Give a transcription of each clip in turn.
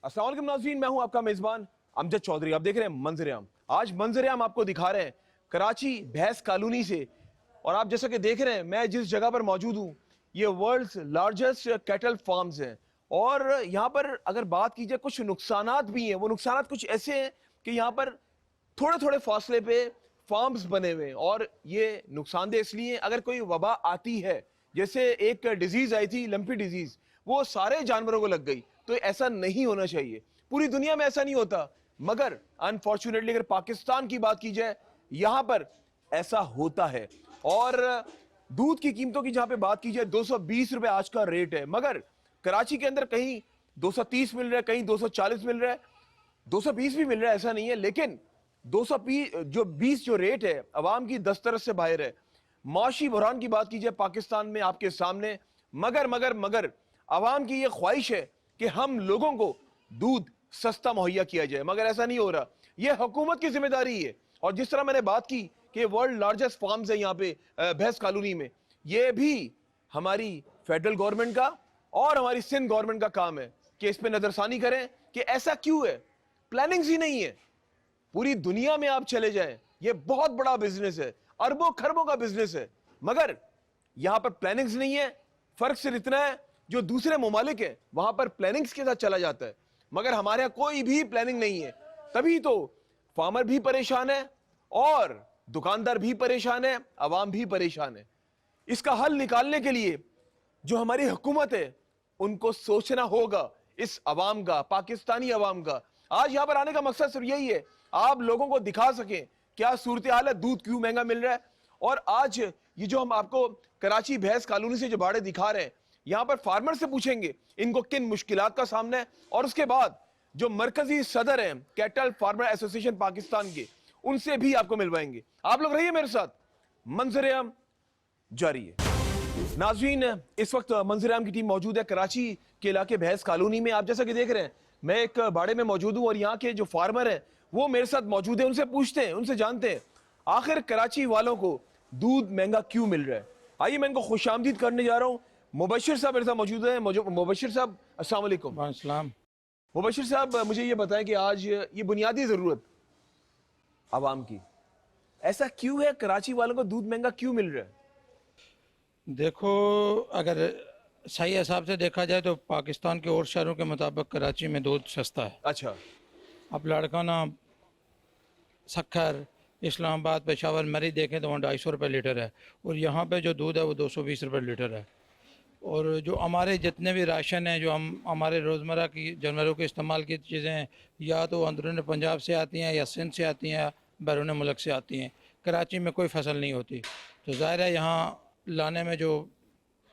अस्सलाम वालेकुम नाज़रीन, मैं हूं आपका मेज़बान अमजद चौधरी। आप देख रहे हैं मंजर आम। आज मंजर आम आपको दिखा रहे हैं कराची भैंस कॉलोनी से। और आप जैसा कि देख रहे हैं, मैं जिस जगह पर मौजूद हूं ये वर्ल्ड्स लार्जेस्ट कैटल फार्म्स हैं। और यहाँ पर अगर बात की जाए कुछ नुकसानात भी हैं। वो नुकसानात कुछ ऐसे हैं कि यहाँ पर थोड़े थोड़े फासले पे फार्म्स बने हुए हैं। और ये नुकसानदेह इसलिए अगर कोई वबा आती है, जैसे एक डिजीज आई थी लंपी डिजीज, वो सारे जानवरों को लग गई, तो ऐसा नहीं होना चाहिए। पूरी दुनिया में ऐसा नहीं होता, मगर अनफॉर्चुनेटली अगर पाकिस्तान की बात की जाए यहां पर ऐसा होता है। और दूध की कीमतों की जहां पे बात की जाए 220 रुपए आज का रेट है, मगर कराची के अंदर कहीं 230 मिल रहा है, कहीं 240 मिल रहा है, 220 भी मिल रहा है, ऐसा नहीं है। लेकिन 220 जो रेट है अवाम की दस्तरस से बाहर है। माशी बुरहान की बात की जाए पाकिस्तान में आपके सामने, मगर अवाम की ये ख्वाहिश है कि हम लोगों को दूध सस्ता मुहैया किया जाए, मगर ऐसा नहीं हो रहा। ये हुकूमत की जिम्मेदारी है। और जिस तरह मैंने बात की कि वर्ल्ड लार्जेस्ट फार्म्स है यहाँ पे भैंस कॉलोनी में, ये भी हमारी फेडरल गवर्नमेंट का और हमारी सिंध गवर्नमेंट का काम है कि इस पे नजरसानी करें कि ऐसा क्यों है। प्लानिंग्स ही नहीं है। पूरी दुनिया में आप चले जाएं, ये बहुत बड़ा बिजनेस है, अरबों खरबों का बिजनेस है, मगर यहां पर प्लानिंग्स नहीं है। फर्क सिर्फ इतना है, जो दूसरे ममालिक हैं वहां पर प्लानिंग्स के साथ चला जाता है, मगर हमारे यहां कोई भी प्लानिंग नहीं है। तभी तो फार्मर भी परेशान है और दुकानदार भी परेशान है, अवाम भी परेशान है। इसका हल निकालने के लिए जो हमारी हुकूमत है उनको सोचना होगा, इस अवाम का, पाकिस्तानी अवाम का। आज यहां पर आने का मकसद सिर्फ यही है, आप लोगों को दिखा सकें क्या सूरत हाल है, दूध क्यों महंगा मिल रहा है। और आज ये जो हम आपको कराची भैंस कॉलोनी से जो बाड़े दिखा रहे हैं, यहां पर फार्मर से पूछेंगे इनको किन मुश्किलात का सामना है, और उसके बाद जो मरकजी सदर हैं कैटल फार्मर एसोसिएशन पाकिस्तान के, उनसे भी आपको मिलवाएंगे। आप लोग रहिए मेरे साथ, मंजर आम जारी है। नाज़रीन, इस वक्त मंजर आम की टीम मौजूद है कराची के इलाके भैंस कॉलोनी में। आप जैसा कि देख रहे हैं मैं एक बाड़े में मौजूद हूं और यहाँ के जो फार्मर हैं वो मेरे साथ मौजूद है। उनसे पूछते हैं, उनसे जानते हैं आखिर कराची वालों को दूध महंगा क्यों मिल रहा है। आइए मैं इनको खुशामदीद करने जा रहा हूँ। मुबशिर साहब मेरे साथ मौजूद है। मुबशिर साहब अस्सलाम वालेकुम। वालेकुम। मुबशिर साहब, मुझे ये बताएं कि आज ये बुनियादी जरूरत आवाम की, ऐसा क्यों है कराची वालों को दूध महंगा क्यों मिल रहा है? देखो, अगर सही हिसाब से देखा जाए तो पाकिस्तान के और शहरों के मुताबिक कराची में दूध सस्ता है। अच्छा। अब लाड़काना, सक्खर, इस्लामाबाद, पेशावर, मरी देखें तो वहाँ 250 रुपये लीटर है, और यहाँ पे जो दूध है वो 220 रुपये लीटर है। और जो हमारे जितने भी राशन हैं, जो हम हमारे रोज़मर्रा की जानवरों के इस्तेमाल की चीज़ें हैं, या तो अंदरून पंजाब से आती हैं, या सिंध से आती हैं, या बैरून मुल्क से आती हैं। कराची में कोई फसल नहीं होती, तो ज़ाहिर है यहाँ लाने में जो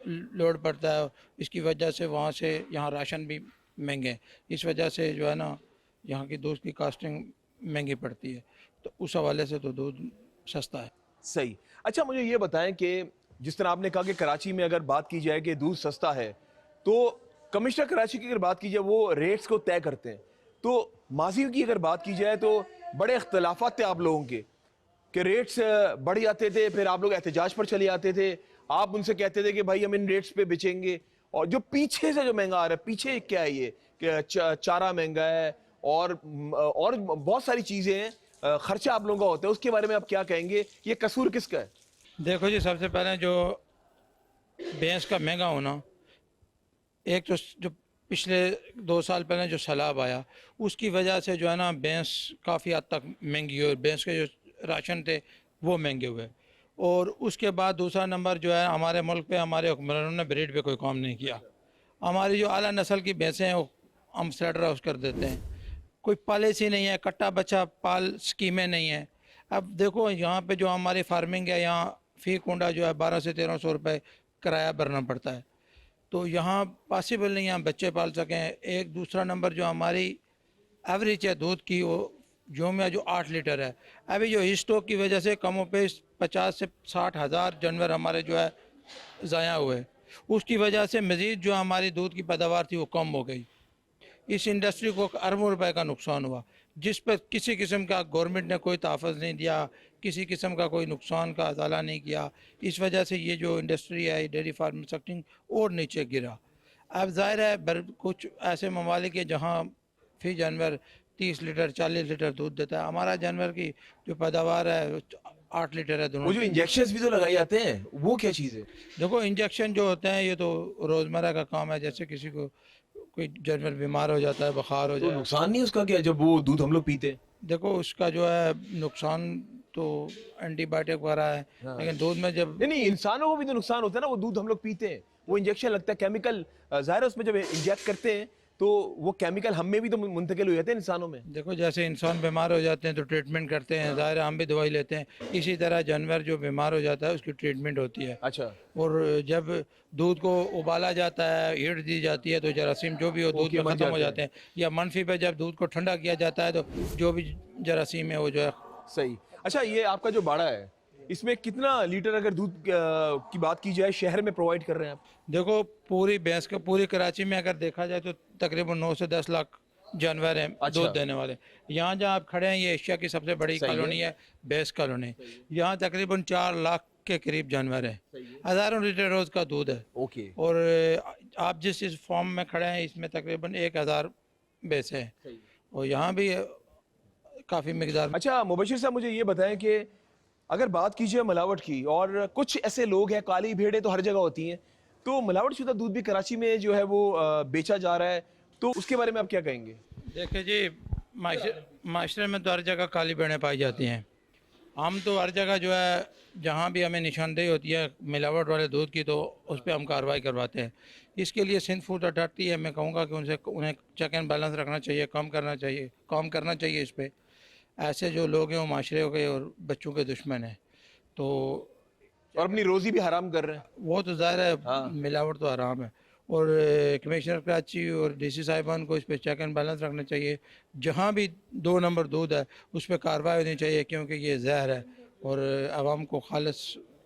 लोड पड़ता है, इसकी वजह से वहाँ से यहाँ राशन भी महंगे हैं। इस वजह से जो है ना, यहाँ की दूध की कास्टिंग महंगी पड़ती है, तो उस हवाले से तो दूध सस्ता है। सही। अच्छा, मुझे ये बताएं कि जिस तरह आपने कहा कि कराची में अगर बात की जाए कि दूध सस्ता है, तो कमिश्नर कराची की अगर बात की जाए वो रेट्स को तय करते हैं। तो माजी की अगर बात की जाए तो बड़े इख्तलाफात थे आप लोगों के कि रेट्स बढ़ जाते थे, फिर आप लोग एहतजाज पर चले आते थे। आप उनसे कहते थे कि भाई हम इन रेट्स पे बेचेंगे। और जो पीछे से जो महंगा आ रहा है, पीछे क्या है ये कि चारा महंगा है और बहुत सारी चीजें हैं, खर्चा आप लोगों का होता है, उसके बारे में आप क्या कहेंगे? ये कसूर किसका है? देखो जी, सबसे पहले जो भैंस का महंगा होना, एक तो जो पिछले 2 साल पहले जो सैलाब आया उसकी वजह से जो है ना भैंस काफ़ी हद तक महंगी हुई, और भैंस के जो राशन थे वो महंगे हुए। और उसके बाद दूसरा नंबर जो है, हमारे मुल्क पे हमारे हुक्मरानों ने ब्रीड पे कोई काम नहीं किया। हमारी जो आला नस्ल की भैंसें हैं वो हम स्लैटर हाउस कर देते हैं, कोई पॉलिसी नहीं है, कट्टा बच्चा पाल स्कीमें नहीं है। अब देखो यहाँ पे जो हमारी फार्मिंग है, यहाँ फी कुंडा जो है 1200 से 1300 रुपये किराया भरना पड़ता है, तो यहाँ पॉसिबल नहीं है हम बच्चे पाल सकें। एक दूसरा नंबर जो हमारी एवरेज है दूध की, वो योमिया जो 8 लीटर है, अभी जो स्टॉक की वजह से कमों पे 50 से 60 हज़ार जानवर हमारे जो है ज़ाया हुए, उसकी वजह से मज़ीद जो हमारी दूध की पैदावार थी वो कम हो गई। इस इंडस्ट्री को अरबों रुपए का नुकसान हुआ, जिस पर किसी किस्म का गवर्नमेंट ने कोई तहफ़्फ़ुज़ नहीं दिया, किसी किस्म का कोई नुकसान का अज़ाला नहीं किया। इस वजह से ये जो इंडस्ट्री है, डेयरी फार्मिंग सेक्टर और नीचे गिरा। अब ज़ाहिर है कुछ ऐसे ममालिक है जहाँ फी जानवर 30 लीटर 40 लीटर दूध देता है। हमारा जानवर की जो पैदावार है 8 लीटर है दोनों। वो जो इंजेक्शंस भी तो लगाए जाते हैं, वो क्या चीज़ है? देखो इंजेक्शन जो होते हैं ये तो रोज़मर्रा का काम है। जैसे किसी को कोई जानवर बीमार हो जाता है, बुखार हो तो जाए, नुकसान नहीं है उसका क्या जब वो दूध हम लोग पीते हैं? देखो उसका जो है नुकसान तो एंटीबायोटिक वगैरह है, लेकिन दूध में जब नहीं नहीं, इंसानों को भी तो नुकसान होता है ना, वो दूध हम लोग पीते हैं, वो इंजेक्शन लगता है, केमिकल जाहिर है उसमें जब इंजेक्ट करते हैं तो वो केमिकल हम में भी तो मुंतकिल हो जाते हैं इंसानों में। देखो जैसे इंसान बीमार हो जाते हैं तो ट्रीटमेंट करते हैं, ज़ाहिर है हम भी दवाई लेते हैं, इसी तरह जानवर जो बीमार हो जाता है उसकी ट्रीटमेंट होती है। अच्छा, और जब दूध को उबाला जाता है, हीट दी जाती है तो जरासीम जो भी हो दूध ओके, में मर ख़त्म हो जाते जाते हैं, या मनफी पे जब दूध को ठंडा किया जाता है तो जो भी जरासीम है वो जो है। सही। अच्छा, ये आपका जो बाड़ा है, इसमें कितना लीटर अगर दूध की बात की जाए शहर में प्रोवाइड कर रहे हैं आप? देखो पूरी भैंस का पूरी कराची में अगर देखा जाए तो तकरीबन 9 से 10 लाख जानवर हैं अच्छा। दूध देने वाले। यहाँ जहाँ आप खड़े हैं ये एशिया की सबसे बड़ी सही है। कॉलोनी है, भैंस कॉलोनी। यहाँ तकरीबन 4 लाख के करीब जानवर हैं, हज़ारों लीटर रोज़ का दूध है। ओके, और आप जिस इस फॉर्म में खड़े हैं इसमें तकरीबन 1000 भैंसें हैं, और यहाँ भी काफ़ी मिकदार में। अच्छा मुबशिर साहब, मुझे ये बताएं कि अगर बात कीजिए मिलावट की, और कुछ ऐसे लोग हैं, काली भेड़ें तो हर जगह होती हैं, तो मिलावट शुदा दूध भी कराची में जो है वो बेचा जा रहा है, तो उसके बारे में आप क्या कहेंगे? देखिए जी, माशरे में तो हर जगह काली भेड़ें पाई जाती हैं। हम तो हर जगह जो है जहाँ भी हमें निशानदेही होती है मिलावट वाले दूध की तो उस पर हम कार्रवाई करवाते हैं। इसके लिए सिंध फूड अथॉरिटी है, मैं कहूँगा कि उन्हें चेक एंड बैलेंस रखना चाहिए, काम करना चाहिए इस पर। ऐसे जो लोग हैं वो माशरे के और बच्चों के दुश्मन हैं, तो और अपनी रोजी भी हराम कर रहे हैं। वो तो ज़ाहिर है मिलावट तो हराम है। और कमिश्नर कराची और डीसी साहिबान को इस पर चेक एंड बैलेंस रखना चाहिए। जहाँ भी 2 नंबर दूध है उस पर कार्रवाई होनी चाहिए, क्योंकि ये जहर है और आवाम को खालिस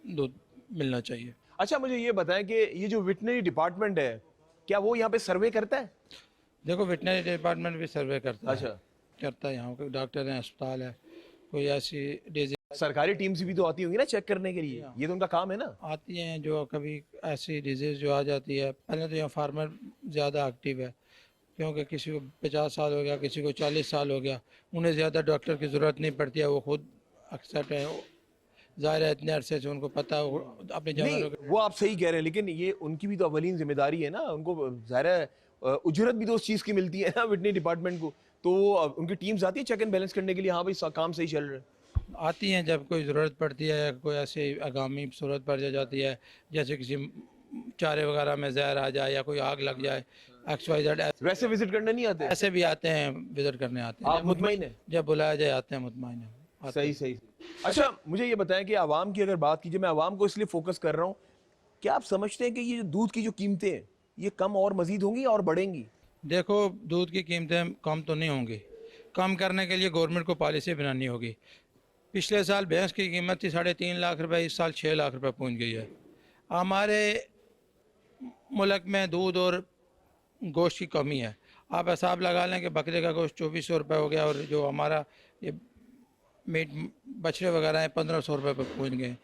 दूध मिलना चाहिए। अच्छा, मुझे ये बताएं कि ये जो वेटनरी डिपार्टमेंट है, क्या वो यहाँ पे सर्वे करता है? देखो वेटनरी डिपार्टमेंट भी सर्वे करता अच्छा। है, यहाँ कोई डॉक्टर हैं, अस्पताल है, कोई ऐसी डिजीज सरकारी टीम से भी तो आती होंगी ना चेक करने के लिए, ये तो उनका काम है ना। आती हैं जो कभी ऐसी डिजीज़ जो आ जाती है। पहले तो यहाँ फार्मर ज़्यादा एक्टिव है, क्योंकि किसी को 50 साल हो गया, किसी को 40 साल हो गया, उन्हें ज़्यादा डॉक्टर की ज़रूरत नहीं पड़ती है, वो खुद अक्सर है। ज़ाहिर है इतने अरसे से उनको पता है वो अपने नहीं, जानवरों वो आप सही कह रहे हैं, लेकिन ये उनकी भी तो अवलीन जिम्मेदारी है ना, उनको ज़ाहिर है उजरत भी तो उस चीज़ की मिलती है ना वेटनरी डिपार्टमेंट को, तो उनकी टीम्स आती है चेक एंड बैलेंस करने के लिए, हाँ भाई काम सही चल रहा है। आती हैं जब कोई ज़रूरत पड़ती है या कोई ऐसी आगामी सूरत पड़ जाती है, जैसे किसी चारे वगैरह में जहर आ जाए या कोई आग लग जाए, XYZ, वैसे विजिट करने नहीं आते? ऐसे भी आते हैं, विजिट करने आते हैं। आप मुतमईन हैं? जब बुलाया जाए आते हैं, मुतमईन हैं। सही सही। अच्छा मुझे ये बताएं कि आवाम की अगर बात कीजिए, मैं आवाम को इसलिए फोकस कर रहा हूँ, क्या आप समझते हैं कि ये जो दूध की जो कीमतें हैं ये कम और मजीद होंगी और बढ़ेंगी? देखो दूध की कीमतें कम तो नहीं होंगी, कम करने के लिए गवर्नमेंट को पॉलिसी बनानी होगी। पिछले साल भैंस की कीमत थी 3.5 लाख रुपए, इस साल 6 लाख रुपए पहुंच गई है। हमारे मुल्क में दूध और गोश्त की कमी है। आप हिसाब लगा लें कि बकरे का गोश्त 2400 रुपये हो गया, और जो हमारा ये मीट बछड़े वगैरह हैं 1500 रुपये पर पहुँच गए।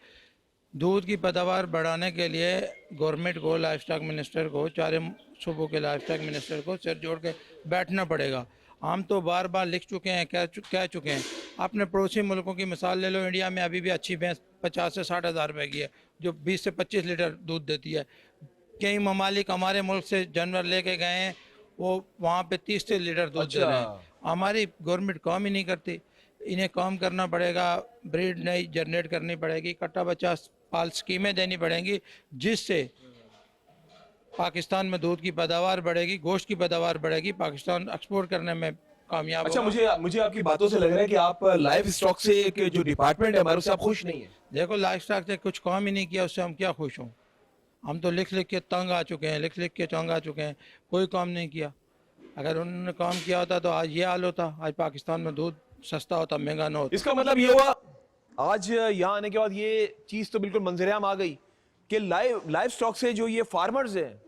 दूध की पैदावार बढ़ाने के लिए गवर्नमेंट को, लाइफ स्टॉक मिनिस्टर को, चारों सूबों के लाइफ स्टॉक मिनिस्टर को सिर जोड़ के बैठना पड़ेगा। हम तो बार बार लिख चुके हैं, कह चुके हैं। अपने पड़ोसी मुल्कों की मिसाल ले लो, इंडिया में अभी भी अच्छी भैंस 50 से 60 हज़ार रुपए की है, जो 20 से 25 लीटर दूध देती है। कई ममालिक हमारे मुल्क से जानवर लेके गए हैं, वो वहाँ पे 30 से लीटर दूध दे रहे हैं। हमारी गवर्नमेंट काम ही नहीं करती। इन्हें काम करना पड़ेगा, ब्रीड नई जनरेट करनी पड़ेगी, कट्टा बच्चा पाल स्कीमें देनी पड़ेंगी, जिससे पाकिस्तान में दूध की पैदावार बढ़ेगी, गोश्त की पैदावार बढ़ेगी, पाकिस्तान एक्सपोर्ट करने में कामयाब अच्छा, होगा। मुझे आपकी बातों से लग रहा है कि आप लाइव स्टॉक से के जो डिपार्टमेंट है हमारे, उससे आप खुश नहीं है। देखो लाइफ स्टॉक से कुछ काम ही नहीं किया, उससे हम क्या खुश हों? हम तो लिख लिख के तंग आ चुके हैं, लिख लिख के तंग आ चुके हैं, कोई काम नहीं किया। अगर उन्होंने काम किया होता तो आज ये हाल होता, आज पाकिस्तान में दूध सस्ता होता, महंगा ना होता। इसका मतलब ये हुआ आज यहाँ आने के बाद ये चीज तो बिल्कुल मंजरेआम आ गई कि लाइव स्टॉक से जो ये फार्मर्स हैं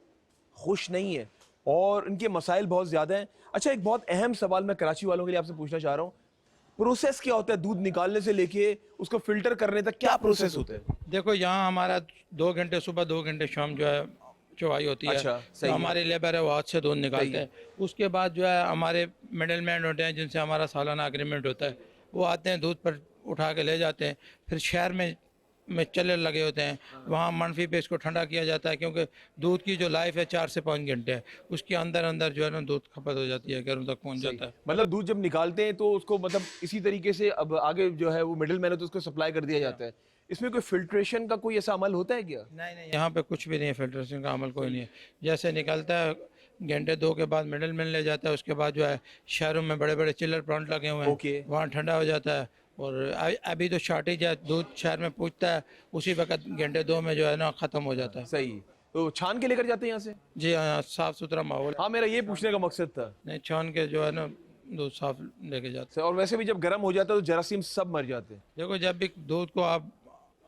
खुश नहीं है और इनके मसाइल बहुत ज्यादा हैं। अच्छा, एक बहुत अहम सवाल मैं कराची वालों के लिए आपसे पूछना चाह रहा हूँ, प्रोसेस क्या होता है दूध निकालने से लेके उसको फिल्टर करने तक, क्या प्रोसेस होता है? देखो यहाँ हमारा 2 घंटे सुबह 2 घंटे शाम जो है चुवाई होती है, अच्छा, तो सही है। हमारे लेबर है वो हाथ से दूध निकालते हैं। उसके बाद जो है हमारे मिडल मैन होते हैं जिनसे हमारा सालाना एग्रीमेंट होता है, वो आते हैं दूध पर उठा के ले जाते हैं, फिर शहर में चले लगे होते हैं, वहाँ मनफी पे इसको ठंडा किया जाता है, क्योंकि दूध की जो लाइफ है 4 से 5 घंटे है, उसके अंदर अंदर जो है ना दूध खपत हो जाती है, घरों तक पहुँच जाता है। मतलब दूध जब निकालते हैं तो उसको मतलब इसी तरीके से अब आगे जो है वो मिडिल मैन है तो उसको सप्लाई कर दिया जाता है। इसमें कोई फिल्ट्रेशन का कोई ऐसा अमल होता है क्या? नहीं नहीं, यहाँ पे कुछ भी नहीं है, फिल्ट्रेशन का अमल कोई नहीं है। जैसे निकलता है घंटे 2 के बाद मिडल मैन ले जाता है, उसके बाद जो है शहरों में बड़े बड़े चिल्लर प्लांट लगे हुए ओके। हैं, वहाँ ठंडा हो जाता है। और अभी तो शॉर्टेज है, दूध शहर में पूछता है, उसी वक्त घंटे 2 में जो है ना ख़त्म हो जाता है। सही। तो छान के लेकर जाते हैं यहाँ से? जी हाँ, साफ़ सुथरा माहौल है। हाँ, मेरा ये पूछने का मकसद था। नहीं, छान के जो है ना दूध साफ लेके जाते और वैसे भी जब गर्म हो जाता है तो जरासीम सब मर जाते हैं। हैं। देखो, जब भी दूध को आप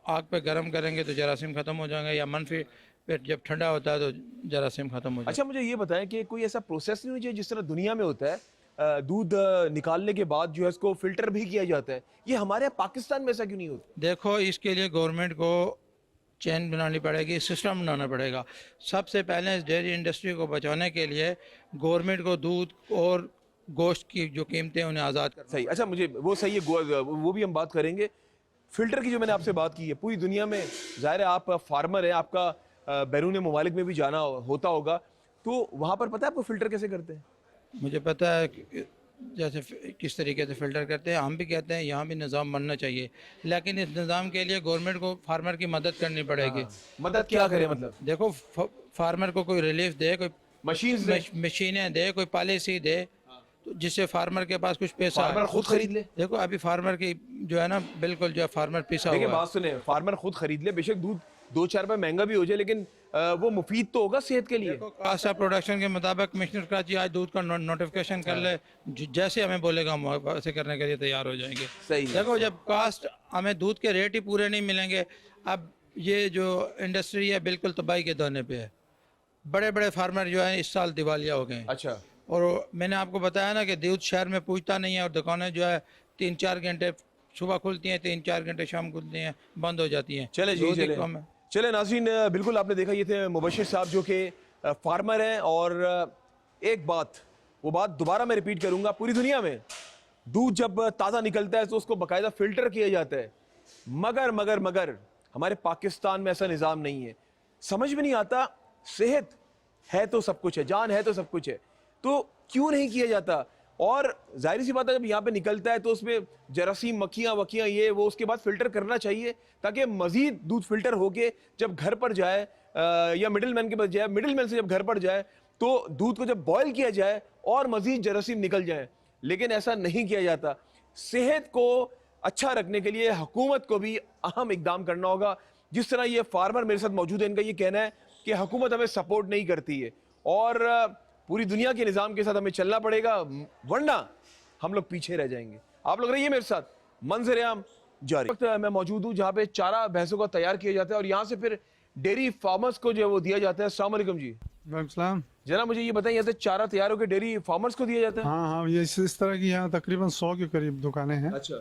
आग पे गर्म करेंगे तो जरासीम ख़त्म हो जाएंगे, या मनफी पे जब ठंडा होता है तो जरासीम ख़त्म हो जाएगा। अच्छा, मुझे ये बताएं कि कोई ऐसा प्रोसेस नहीं होना चाहिए जिस तरह दुनिया में होता है, दूध निकालने के बाद जो है इसको फिल्टर भी किया जाता है, ये हमारे यहाँ पाकिस्तान में ऐसा क्यों नहीं होता? देखो, इसके लिए गवर्नमेंट को चैन बनानी पड़ेगी, सिस्टम बनाना पड़ेगा। सबसे पहले इस डेयरी इंडस्ट्री को बचाने के लिए गवर्नमेंट को दूध और गोश्त की जो कीमतें उन्हें आज़ाद कर। सही। अच्छा, मुझे वो सही है, वो भी हम बात करेंगे। फिल्टर की जो मैंने आपसे बात की है, पूरी दुनिया में ज़ाहिर है आप फार्मर हैं, आपका बैरून ममालिक में भी जाना होता होगा, तो वहाँ पर पता है आपको फिल्टर कैसे करते हैं? मुझे पता है कि जैसे किस तरीके से फ़िल्टर करते हैं, हम भी कहते हैं यहाँ भी निज़ाम बनना चाहिए, लेकिन इस निज़ाम के लिए गवर्नमेंट को फार्मर की मदद करनी पड़ेगी। मदद क्या करें मतलब? देखो, फार्मर को कोई रिलीफ दे, कोई मशीन से मशीनें दे, कोई पॉलिसी दे, तो जिससे फार्मर के पास कुछ पैसा फार्मर खुद खरीद ले। देखो, अभी फार्मर की जो है ना बिल्कुल जो है फार्मर पिसा देखिए हुआ है। बात सुने, फार्मर खुद खरीद ले, बेशक दूध 2-4 रुपए महंगा भी हो जाए, लेकिन वो मुफीद तो होगा सेहत के लिए। कास्ट ऑफ प्रोडक्शन के मुताबिक कमिश्नर कराची आज दूध का नोटिफिकेशन कर ले, जैसे हमें बोलेगा हम वैसे करने के लिए तैयार हो जाएंगे। सही है। देखो, जब कास्ट हमें दूध के रेट ही पूरे नहीं मिलेंगे, अब ये जो इंडस्ट्री है बिल्कुल तबाही के दौने पे है। बड़े बड़े फार्मर जो है इस साल दिवालिया हो गए हैं। अच्छा, और मैंने आपको बताया ना कि दूध शहर में पूछता नहीं है, और दुकानें जो है 3-4 घंटे सुबह खुलती हैं, 3-4 घंटे शाम खुलती हैं, बंद हो जाती हैं। चले जी, दूध ही चले कम है। चले नाज़रीन, बिल्कुल आपने देखा, ये थे मुबशिर साहब जो कि फार्मर हैं। और एक बात, वो बात दोबारा मैं रिपीट करूंगा, पूरी दुनिया में दूध जब ताज़ा निकलता है तो उसको बाकायदा फिल्टर किया जाता है, मगर मगर मगर हमारे पाकिस्तान में ऐसा निज़ाम नहीं है। समझ में नहीं आता, सेहत है तो सब कुछ है, जान है तो सब कुछ है, तो क्यों नहीं किया जाता? और जाहिर सी बात है, जब यहाँ पे निकलता है तो उसमें जरासीम, मक्खियाँ वक्खियाँ, ये वो, उसके बाद फिल्टर करना चाहिए ताकि मजीद दूध फिल्टर होके जब घर पर जाए या मिडिल मैन के पास जाए, मिडिल मैन से जब घर पर जाए तो दूध को जब बॉयल किया जाए और मजीद जरासीम निकल जाए। लेकिन ऐसा नहीं किया जाता। सेहत को अच्छा रखने के लिए हुकूमत को भी अहम इकदाम करना होगा। जिस तरह ये फार्मर मेरे साथ मौजूद है, इनका ये कहना है कि हुकूमत हमें सपोर्ट नहीं करती है और पूरी दुनिया के निज़ाम के साथ हमें चलना पड़ेगा, वरना हम लोग पीछे रह जाएंगे। आप लोग रहिए मेरे साथ, मंजर-ए-आम जारी। वक्त मैं मौजूद हूँ जहाँ पे चारा भैंसों का तैयार किया जाता है और यहाँ से फिर डेयरी फार्मर्स को जो है वो दिया जाता है। अस्सलाम वालेकुम जी। वालेकुम। जरा मुझे ये बताएं, यहाँ से चारा तैयार होकर डेयरी फार्मर्स को दिया जाता है? हाँ हाँ, ये इस तरह की यहाँ तकरीबन 100 के करीब दुकानें हैं, अच्छा,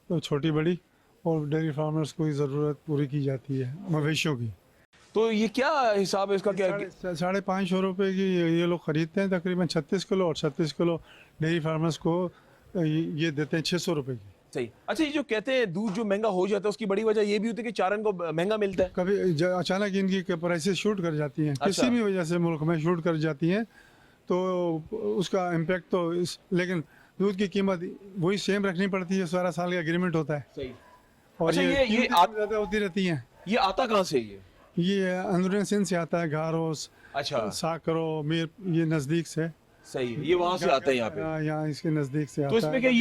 तो छोटी बड़ी, और डेयरी फार्मर्स को ज़रूरत पूरी की जाती है मवेशियों की। तो ये क्या हिसाब है इसका? क्या 550 रुपये की ये लोग ख़रीदते हैं तकरीबन 36 किलो, और 36 किलो डेयरी फार्मर्स को ये देते हैं 600 रुपये की। सही। अच्छा, ये जो कहते हैं दूध जो महंगा हो जाता है उसकी बड़ी वजह ये भी होती है कि चारा इनको महंगा मिलता है? कभी अचानक इनकी प्राइसेस शूट कर जाती हैं, किसी भी वजह से मुल्क में शूट कर जाती हैं, तो उसका इम्पेक्ट तो लेकिन दूध की कीमत वही सेम रखनी पड़ती है, सारा साल का एग्रीमेंट होता है। सही। और अच्छा, ये ये ज़्यादा होती रहती हैं। ये आता कहाँ से ये अंदरून सिंध से आता है, घारोस, अच्छा, साकरो, मीर, ये नज़दीक से। सही है, ये वहां से आता है यहाँ पे। यहाँ इसके नज़दीक से आता तो इसमें है। क्या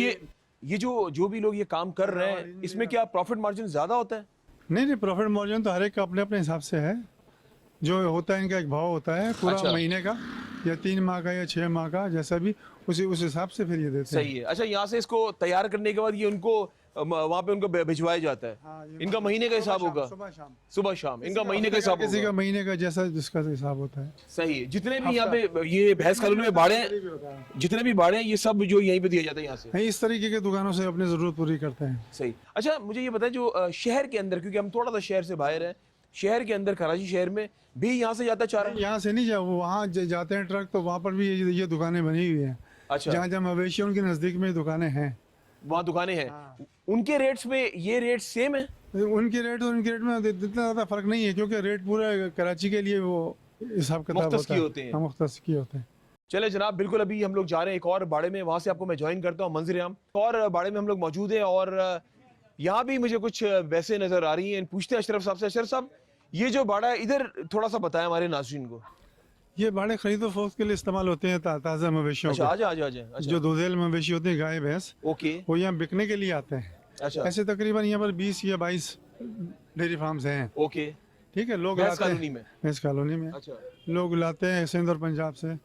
ये जो भी लोग ये काम कर रहे हैं, इसमें क्या प्रॉफिट मार्जिन ज्यादा होता है? नहीं, प्रॉफिट मार्जिन तो हर एक का अपने अपने हिसाब से है। जो होता है इनका एक भाव होता है पूरा अच्छा। महीने का, या 3 माह का, या 6 माह का, जैसा भी उस हिसाब से फिर ये देते हैं। सही है। अच्छा, यहाँ से इसको तैयार करने के बाद ये उनको वहाँ पे उनको भिजवाया जाता है। हाँ, ये इनका महीने का हिसाब होगा? सुबह शाम, सुबह शाम इनका महीने का हिसाब किसी होगा? का महीने का, जैसा जिसका हिसाब होता है। सही है। जितने भी यहाँ पे ये भैंस कॉलोनी में बाड़े हैं, जितने भी बाड़े हैं, ये सब जो यहीं पे दिया जाता है यहाँ से? नहीं, इस तरीके के दुकानों से अपनी ज़रूरत पूरी करते हैं। सही। अच्छा, मुझे ये बताएं, जो शहर के अंदर, क्योंकि हम थोड़ा सा शहर से बाहर हैं, शहर के अंदर, कराची शहर में भी यहाँ से जाता चारा? यहाँ से नहीं वो वहाँ जाते हैं ट्रक, तो वहाँ पर भी ये दुकानें बनी हुई हैं। अच्छा, जहाँ जहाँ मवेशी उनके नज़दीक में दुकानें हैं, वहाँ दुकानें हैं। हाँ। उनके रेट्स में ये रेट सेम है? उनके रेट और उनके रेट में इतना ज़्यादा फ़र्क नहीं है, क्योंकि रेट पूरा कराची के लिए वो हिसाब किताब मुख्तस होता की है। होते हैं। हाँ, मुख्तस की होते हैं। चले जनाब, बिल्कुल अभी हम लोग जा रहे हैं एक और बाड़े में, वहाँ से आपको मैं ज्वाइन करता हूँ मंजर-ए-आम। और बाड़े में हम लोग मौजूद हैं और यहाँ भी मुझे कुछ वैसे नज़र आ रही हैं। पूछते हैं अशरफ साहब से। अशरफ साहब, ये जो बाड़ा है इधर थोड़ा सा बताएं हमारे नाज़रीन को। ये बाड़े खरीदो फरोख्त के लिए इस्तेमाल होते हैं ताज़ा मवेशियों अच्छा, के। आजा आजा आजा। अच्छा, जो दूधेल मवेशी होते हैं, गाय भैंस, ओके। वो यहाँ बिकने के लिए आते हैं। अच्छा, ऐसे तकरीबन यहाँ पर 20 या 22 डेयरी फार्म्स हैं। ओके। ठीक है, लोग भैंस लाते कॉलोनी हैं में? भैंस कॉलोनी में अच्छा, लोग लाते हैं सिंध और पंजाब से।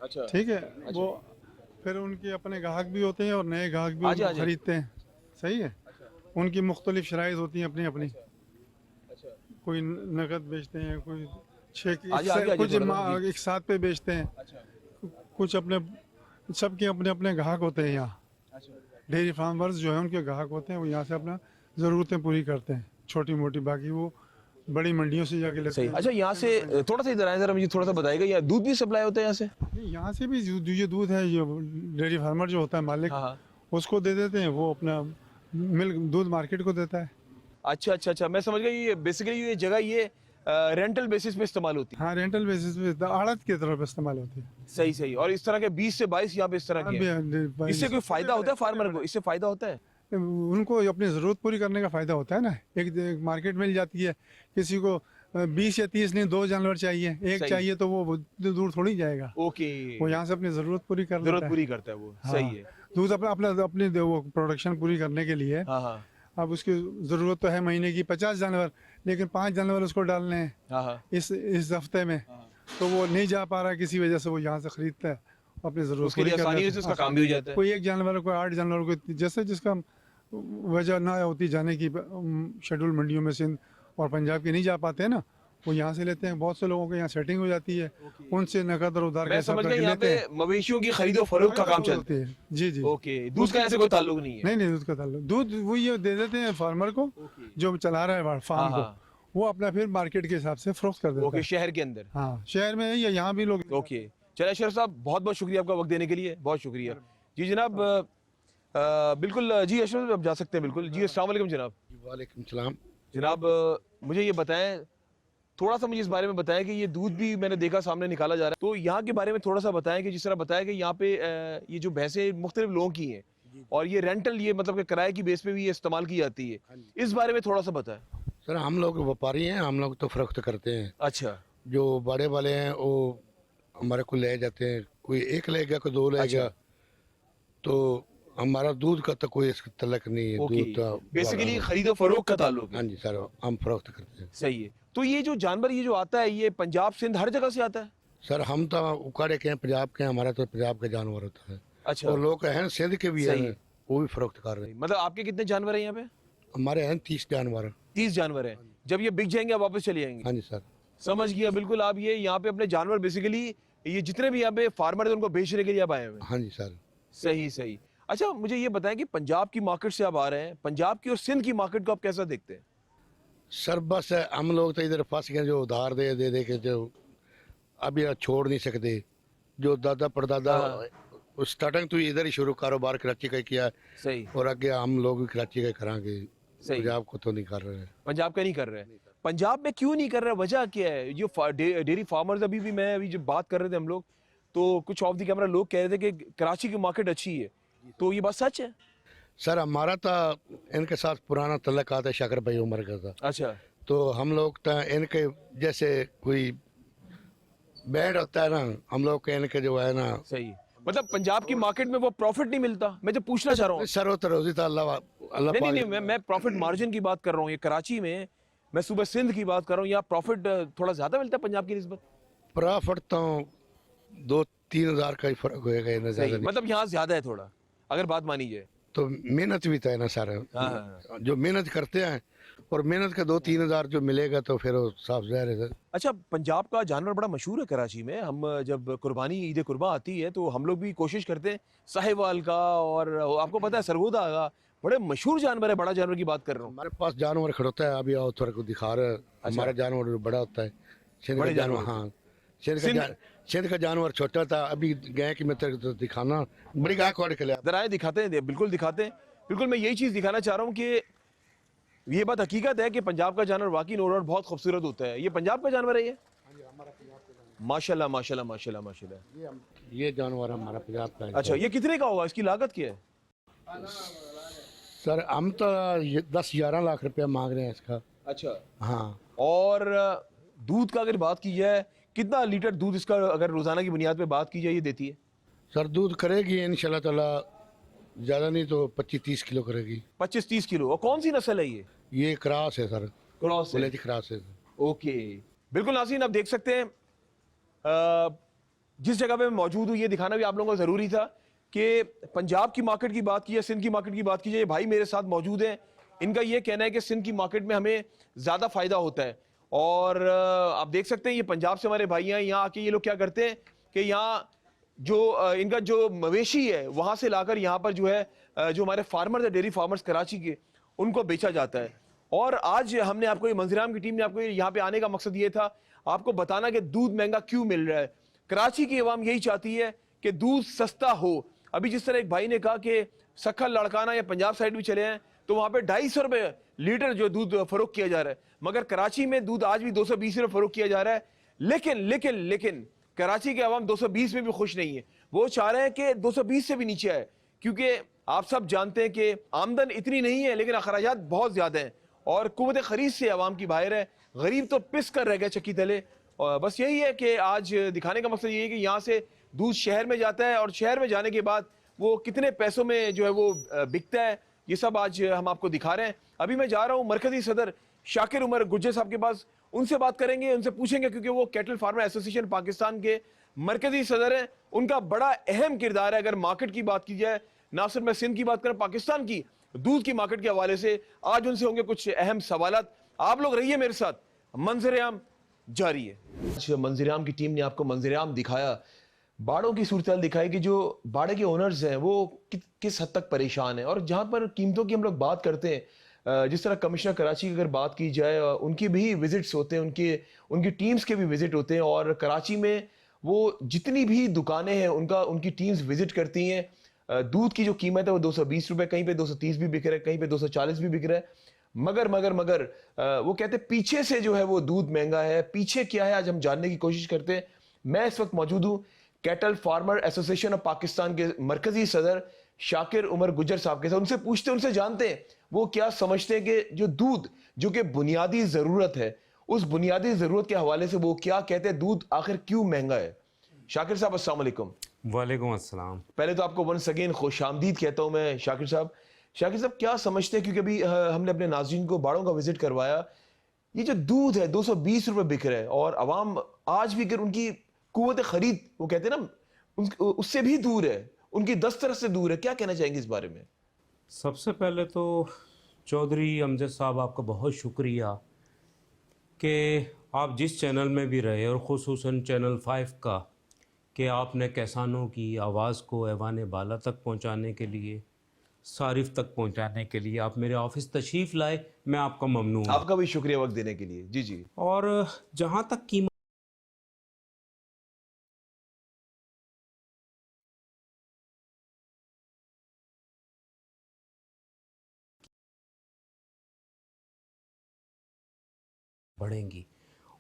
अच्छा, ठीक है, वो फिर उनके अपने ग्राहक भी होते हैं और नए ग्राहक भी आजा, उनको आजा। खरीदते हैं। सही है, उनकी मुख्तलिफ शराइत होती हैं अपनी अपनी। अच्छा, कोई नकद बेचते हैं, कोई आजा, आजा, कुछ थोड़ा सा, जी। एक साथ पे बेचते हैं, अच्छा, कुछ अपने, सबके अपने अपने ग्राहक होते हैं। यहाँ अच्छा, डेयरी फार्मर्स जो है उनके ग्राहक होते हैं, वो यहाँ से अपना ज़रूरतें पूरी करते हैं, छोटी मोटी। बाकी वो बड़ी मंडियों से जाके लेते सही। हैं। अच्छा, यहाँ से थोड़ा सा इधर आए जरा, मुझे थोड़ा सा बताइएगा, यहाँ दूध भी सप्लाई होता है यहाँ से? नहीं, यहाँ से भी ये दूध है, ये डेयरी फार्मर जो होता है मालिक, हाँ हाँ। उसको दे देते हैं, वो अपना मिल्क दूध मार्केट को देता है। अच्छा अच्छा अच्छा, मैं समझ गया। ये बेसिकली ये जगह ये रेंटल बेसिस पे इस्तेमाल होती है? हाँ, रेंटल बेसिस पे आड़त की तरफ इस्तेमाल होती है। सही सही। और इस तरह के 20 से 22 यहाँ पे इस तरह के हैं। इससे कोई फायदा होता है फार्मर को? इससे फायदा होता है? उनको अपनी ज़रूरत पूरी करने का फ़ायदा होता है ना। एक मार्केट मिल जाती है, किसी को 20 या 30 नहीं, 2 जानवर चाहिए, एक सही। चाहिए, तो वो दूर थोड़ी जाएगा। ओके, वो यहाँ से अपनी ज़रूरत पूरी कर जरूरत लेता है। पूरी करता है वो। हाँ, सही है। दूध अपनी वो प्रोडक्शन पूरी करने के लिए, हाँ हाँ अब उसकी ज़रूरत तो है महीने की 50 जानवर, लेकिन 5 जानवर उसको डालने हैं हाँ हाँ। इस हफ्ते में, तो वो नहीं जा पा रहा किसी वजह से, वो यहाँ से खरीदता है, अपनी ज़रूरत उसके पूरी लिए कर आसानी लेता से है। उसका काम भी हो जाता है। कोई एक जानवर, कोई 8 जानवर को, जैसे जिसका वजह ना होती जाने की, शेड्यूल मंडियों में सिंध और पंजाब के नहीं जा पाते हैं ना, वो यहाँ से लेते हैं। बहुत से लोगों के यहाँ सेटिंग हो जाती है, उनसे नकद और उधार का मैं हिसाब समझ गया, करके यहाँ लेते पे हैं। मवेशियों की खरीदो फरोख्त का काम चलता होती है। जी जी। है। ओके, दूध का ऐसे कोई ताल्लुक नहीं है? नहीं नहीं, दूध का ताल्लुक, दूध वो ये दे देते हैं फार्मर को, जो चला रहा है फार्म हाँ, को, वो अपना फिर मार्केट के हिसाब से फरोख्त कर देता ओके, है। शहर के अंदर? हाँ, शहर में है या यहाँ भी लोग। ओके, चले अशरफ साहब, बहुत बहुत शुक्रिया आपका वक्त देने के लिए, बहुत शुक्रिया। जी जनाब, बिल्कुल जी अशरफ साहब, आप जा सकते हैं बिल्कुल। जी अस्सलाम वालेकुम जनाब। वालेकुम सलाम। जनाब, मुझे ये बताएं, थोड़ा सा मुझे इस बारे में बताएं कि ये दूध भी मैंने देखा सामने निकाला जा रहा है, तो यहाँ के बारे में थोड़ा सा बताएं कि जिस तरह बताया कि यहाँ पे ये जो भैंसें मुख्तलिफ लोगों की हैं और ये रेंटल, ये मतलब कि किराए की बेस पे भी ये इस्तेमाल की जाती है, इस बारे में थोड़ा सा बताएं। सर, हम लोग व्यापारी हैं, हम लोग तो फरोख्त करते हैं। अच्छा जो बड़े वाले हैं वो हमारे को ले जाते हैं, कोई एक ले गया, कोई 2 ले गया, तो हमारा दूध का तो कोई इसका तलक नहीं है। ओके, दूध तो बेसिकली खरीदो फरोख्त का ताल्लुक हाँ है। जी सर, हम फरोख्त करते हैं। सही है। तो ये जो जानवर ये जो आता है, ये पंजाब सिंध हर जगह से आता है? सर, हम तो उकाड़े के हैं, पंजाब के हैं, हमारा तो पंजाब का जानवर होता है। अच्छा, और लोग हैं सिंध के भी सही हैं, है। वो भी फरोख्त कर रहे हैं। मतलब आपके कितने जानवर हैं यहाँ पे? हमारे हैं 30 जानवर। 30 जानवर हैं। जब ये बिक जाएंगे आप वापस चले जाएंगे? हाँ जी सर। समझ गया बिल्कुल। आप ये यहाँ पे अपने जानवर बेसिकली, ये जितने भी यहाँ पे फार्मर है उनको बेचने के लिए आप आए हुए हैं? हाँ जी सर। सही सही। अच्छा, मुझे ये बताएं कि पंजाब की मार्केट से आप आ रहे हैं, पंजाब की और सिंध की मार्केट को आप कैसा देखते हैं? सर बस हम लोग तो इधर फंस गए, जो उधार दे दे दे के, जो अभी छोड़ नहीं सकते। जो दादा परदादा स्टार्टिंग तो इधर ही शुरू कारोबार कराची का ही किया, सही और आगे हम लोग भी कराची का ही करांगे। सही। पंजाब को तो नहीं कर रहे हैं। पंजाब का नहीं कर रहे हैं? पंजाब में क्यों नहीं कर रहे? वजह क्या है? जो डेयरी फार्मर्स, अभी जब बात कर रहे थे हम लोग, तो कुछ ऑफ द कैमरा लोग कह रहे थे कि कराची की मार्केट अच्छी है, तो ये बात सच है? सर, हमारा तो इनके साथ पुराना तल्लुकात है, शकर भाई उमर का था। अच्छा, तो हम लोग तो इनके जैसे कोई बैंड होता है ना, हम लोग के इनके जो है ना, सही। मतलब पंजाब की मार्केट में वो प्रॉफिट नहीं मिलता? मैं जो पूछना चाह रहा हूँ, सरोत रोजी तो अल्लाह अल्लाह नहीं पाक- नहीं नहीं, मैं प्रॉफिट मार्जिन की बात कर रहा हूँ। ये कराची में, मैं सुबह सिंध की बात कर रहा हूँ, यहाँ प्रॉफिट थोड़ा ज्यादा मिलता है पंजाब की निस्बत? प्रॉफिट तो 2-3 हज़ार का ही फर्क होएगा, इतना सही, ज्यादा नहीं। मतलब यहाँ ज्यादा है थोड़ा, अगर बात मानी जाए। तो मेहनत भी तो है ना सर। हाँ। जो मेहनत करते हैं, और मेहनत का 2-3 हज़ार जो मिलेगा तो फिर वो साफ ज़ाहिर है सर। अच्छा, पंजाब का जानवर बड़ा मशहूर है कराची में। हम जब कुर्बानी, ईद कुर्बान आती है तो हम लोग भी कोशिश करते हैं साहिवाल का, और आपको पता है सरगोदा का बड़े मशहूर जानवर है, बड़ा जानवर की बात कर रहा हूँ। हमारे पास जानवर खड़ोता है, अभी आओ थोड़ा को दिखा रहे हैं। हमारा जानवर बड़ा होता है, सिंध का बड़े जानवर। जानवर हाँ, सिंध का जानवर छोटा था, अभी गाय की मैं तेरे को दिखाना, बड़ी गाय खोड़ के लिया। जरा आए दिखाते हैं, बिल्कुल दिखाते हैं। बिल्कुल मैं यही चीज़ दिखाना चाह रहा हूँ कि ये बात हकीकत है कि पंजाब का जानवर वाकई और बहुत खूबसूरत होता है। ये पंजाब का जानवर है ये? माशाल्लाह माशाल्लाह माशाल्लाह माशाल्लाह। ये जानवर हमारा पंजाब का है। अच्छा, ये कितने का होगा, इसकी लागत क्या है? सर हम तो 10-11 लाख रुपया मांग रहे हैं इसका। अच्छा। हाँ, और दूध का अगर बात की जाए, कितना लीटर दूध इसका अगर रोजाना की बुनियाद पे बात की जाए ये देती है? सर दूध करेगी इंशाल्लाह ताला, ज़्यादा नहीं तो 25-30 किलो करेगी। 25-30 किलो। और कौन सी नस्ल है ये क्रॉस है सर, क्रॉस है। वलेटी क्रॉस है। ओके, बिल्कुल नाज़रीन, आप देख सकते हैं जिस जगह पे मैं मौजूद हूँ, ये दिखाना भी आप लोगों को ज़रूरी था कि पंजाब की मार्केट की बात की जाए, सिंध की मार्केट की बात की जाए। भाई मेरे साथ मौजूद हैं, इनका ये कहना है कि सिंध की मार्केट में हमें ज़्यादा फ़ायदा होता है। और आप देख सकते हैं ये पंजाब से हमारे भाई हैं, यहाँ आके ये लोग क्या करते हैं कि यहाँ जो इनका जो मवेशी है वहाँ से लाकर यहाँ पर जो है जो हमारे फार्मर्स है, डेयरी फार्मर्स कराची के, उनको बेचा जाता है। और आज हमने आपको, मंजरेआम की टीम ने आपको यहाँ पे आने का मकसद ये था आपको बताना कि दूध महंगा क्यों मिल रहा है। कराची की अवाम यही चाहती है कि दूध सस्ता हो। अभी जिस तरह एक भाई ने कहा कि सखल लड़काना या पंजाब साइड भी चले हैं तो वहाँ पे 250 रुपये लीटर जो दूध फरोख्त किया जा रहा है, मगर कराची में दूध आज भी 220 रुपये फरोख्त किया जा रहा है। लेकिन लेकिन लेकिन कराची के अवाम 220 में भी खुश नहीं है, वो चाह रहे हैं कि 220 से भी नीचे आए, क्योंकि आप सब जानते हैं कि आमदन इतनी नहीं है लेकिन अखराजात बहुत ज्यादा हैं और कुव्वत खरीद से अवाम की बाहर है। गरीब तो पिस कर रह गए चक्की तले। और बस यही है कि आज दिखाने का मकसद ये है कि यहाँ से दूध शहर में जाता है और शहर में जाने के बाद वो कितने पैसों में जो है वो बिकता है, ये सब आज हम आपको दिखा रहे हैं। अभी मैं जा रहा हूँ मरकजी सदर शाकिर उमर गुज्जर साहब के पास, उनसे बात करेंगे, उनसे पूछेंगे, क्योंकि वो कैटल फार्मर एसोसिएशन पाकिस्तान के मरकजी सदर हैं। उनका बड़ा अहम किरदार है अगर मार्केट की बात की जाए, ना सिर्फ मैं सिंध की बात करें, पाकिस्तान की दूध की मार्केट के हवाले से आज उनसे होंगे कुछ अहम सवालात। आप लोग रहिए मेरे साथ, मंजरेआम जारी है। आज मंजरेआम की टीम ने आपको मंजरेआम दिखाया, बाड़ों की सूरत दिखाई कि जो बाड़े के ओनर्स हैं वो किस हद तक परेशान हैं। और जहाँ पर कीमतों की हम लोग बात करते हैं, जिस तरह कमिश्नर कराची की अगर बात की जाए, उनकी भी विजिट्स होते हैं, उनकी टीम्स के भी विजिट होते हैं। और कराची में वो जितनी भी दुकानें हैं उनकी टीम्स विजिट करती हैं। दूध की जो कीमत है वो 220 रुपये, कहीं पे 230 भी बिक रहा है, कहीं पे 240 भी बिक रहा है। मगर वो कहते हैं पीछे से जो है वो दूध महंगा है। पीछे क्या है आज हम जानने की कोशिश करते हैं। मैं इस वक्त मौजूद हूँ cattle farmer association of Pakistan के मरकजी सदर शाकिर उमर गुज्जर साहब के साथ। उनसे पूछते हैं, उनसे जानते हैं वो क्या समझते हैं कि जो दूध जो कि बुनियादी ज़रूरत है, उस बुनियादी ज़रूरत के हवाले से वो क्या कहते हैं, दूध आखिर क्यों महंगा है। शाकिर साहब अस्सलाम वालेकुम। वालेकुम अस्सलाम। पहले तो आपको वंस अगेन खुश आमदीद कहता हूँ मैं शाकिर साहब। शाकिर साहब क्या समझते हैं, क्योंकि अभी हमने अपने नाज़रीन को बाड़ों का विजिट करवाया, ये जो दूध है 220 रुपये बिक रहा है और अवाम आज भी अगर उनकी कुव्वत खरीद, वो कहते हैं ना, उससे भी दूर है, उनकी दस्तरस से दूर है। क्या कहना चाहेंगे इस बारे में? सबसे पहले तो चौधरी अमजद साहब आपका बहुत शुक्रिया कि आप जिस चैनल में भी रहे और ख़ुसूसन चैनल 5 का, कि आपने किसानों की आवाज़ को ऐवान बाला तक पहुंचाने के लिए, सारिफ तक पहुंचाने के लिए आप मेरे ऑफिस तशरीफ़ लाए। मैं आपका ममनून हूं। आपका भी शुक्रिया वक्त देने के लिए। जी जी। और जहाँ तक कीमत बढ़ेंगी,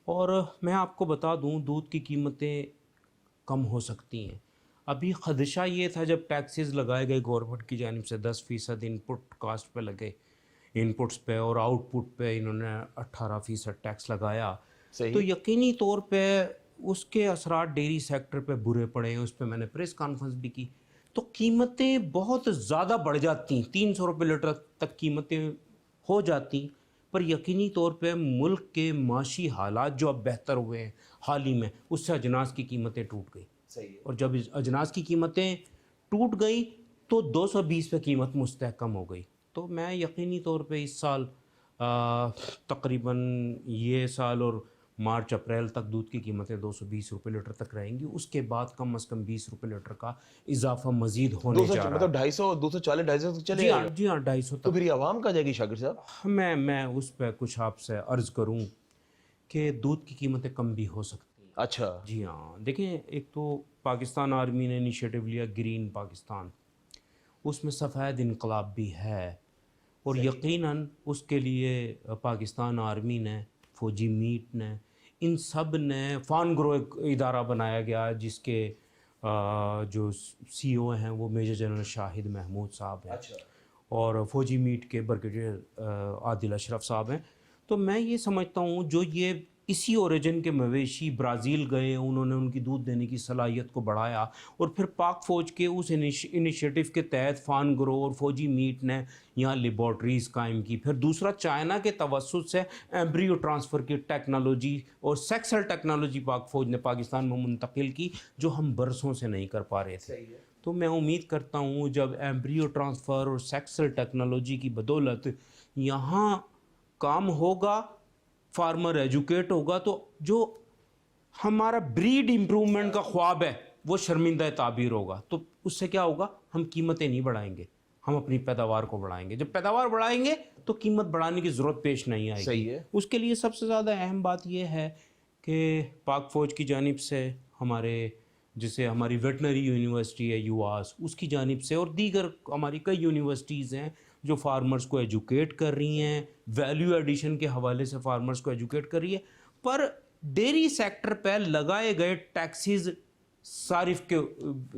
और मैं आपको बता दूं दूध की कीमतें कम हो सकती हैं। अभी खदशा ये था जब टैक्सेस लगाए गए गवर्नमेंट की जानिब से 10% इनपुट कास्ट पे लगे, इनपुट्स पे, और आउटपुट पे इन्होंने 18% टैक्स लगाया, तो यकीनी तौर पे उसके असरात डेयरी सेक्टर पे बुरे पड़े हैं। उस पर मैंने प्रेस कॉन्फ्रेंस भी की। तो कीमतें बहुत ज़्यादा बढ़ जाती, 300 रुपये लीटर तक कीमतें हो जाती। पर यकीनी तौर पे मुल्क के माशी हालात जो अब बेहतर हुए हैं हाल ही में, उससे अजनास की कीमतें टूट गई। सही है। और जब अजनास की कीमतें टूट गई तो 220 पे कीमत मुस्तहकम हो गई। तो मैं यकीनी तौर पे इस साल तकरीबन ये साल और मार्च अप्रैल तक दूध की कीमतें 220 रुपये लीटर तक रहेंगी। उसके बाद कम से कम 20 रुपये लीटर का इजाफा मजीद होने 200 जा रहा मतलब 250 240 250 तक चले है। जाएगा। जी हाँ 250 तो तक। फिर ये आवाम का जाएगी शाकिर साहब? मैं उस पर कुछ आपसे अर्ज़ करूँ कि दूध की कीमतें कम भी हो सकती हैं। अच्छा, जी हाँ, देखें, एक तो पाकिस्तान आर्मी ने इनिशिएटिव लिया ग्रीन पाकिस्तान, उसमें सफ़ेद इनकलाब भी है, और यकीनन उसके लिए पाकिस्तान आर्मी ने, फ़ौजी मीट ने, इन सब ने फार्म ग्रो एक इदारा बनाया गया जिसके जो CEO हैं वो मेजर जनरल शाहिद महमूद साहब हैं। अच्छा। और फ़ौजी मीट के ब्रिगेडियर आदिल अशरफ साहब हैं। तो मैं ये समझता हूँ जो ये इसी ओरिजिन के मवेशी ब्राज़ील गए, उन्होंने उनकी दूध देने की सलाहियत को बढ़ाया, और फिर पाक फ़ौज के उस इनिशिएटिव के तहत फार्म ग्रो और फ़ौजी मीट ने यहाँ लेबॉर्ट्रीज़ कायम की। फिर दूसरा, चाइना के तवस्सुत से एम्ब्रियो ट्रांसफ़र की टेक्नोलॉजी और सेक्सुअल टेक्नोलॉजी पाक फ़ौज ने पाकिस्तान में मुंतकिल की, जो हम बरसों से नहीं कर पा रहे थे। तो मैं उम्मीद करता हूँ जब एम्ब्रियो ट्रांसफ़र और सेक्सुअल टेक्नोलॉजी की बदौलत यहाँ काम होगा, फार्मर एजुकेट होगा, तो जो हमारा ब्रीड इम्प्रूवमेंट का ख्वाब है वो शर्मिंदा ताबीर होगा। तो उससे क्या होगा, हम कीमतें नहीं बढ़ाएंगे, हम अपनी पैदावार को बढ़ाएंगे। जब पैदावार बढ़ाएंगे तो कीमत बढ़ाने की ज़रूरत पेश नहीं आएगी। सही है। उसके लिए सबसे ज़्यादा अहम बात यह है कि पाक फ़ौज की जानिब से जैसे हमारी वेटनरी यूनिवर्सिटी है यूआस, उसकी जानिब से, और दीगर हमारी कई यूनिवर्सिटीज़ हैं जो फार्मर्स को एजुकेट कर रही हैं, वैल्यू एडिशन के हवाले से फार्मर्स को एजुकेट कर रही है। पर डेयरी सेक्टर पर लगाए गए टैक्सेस सारिफ के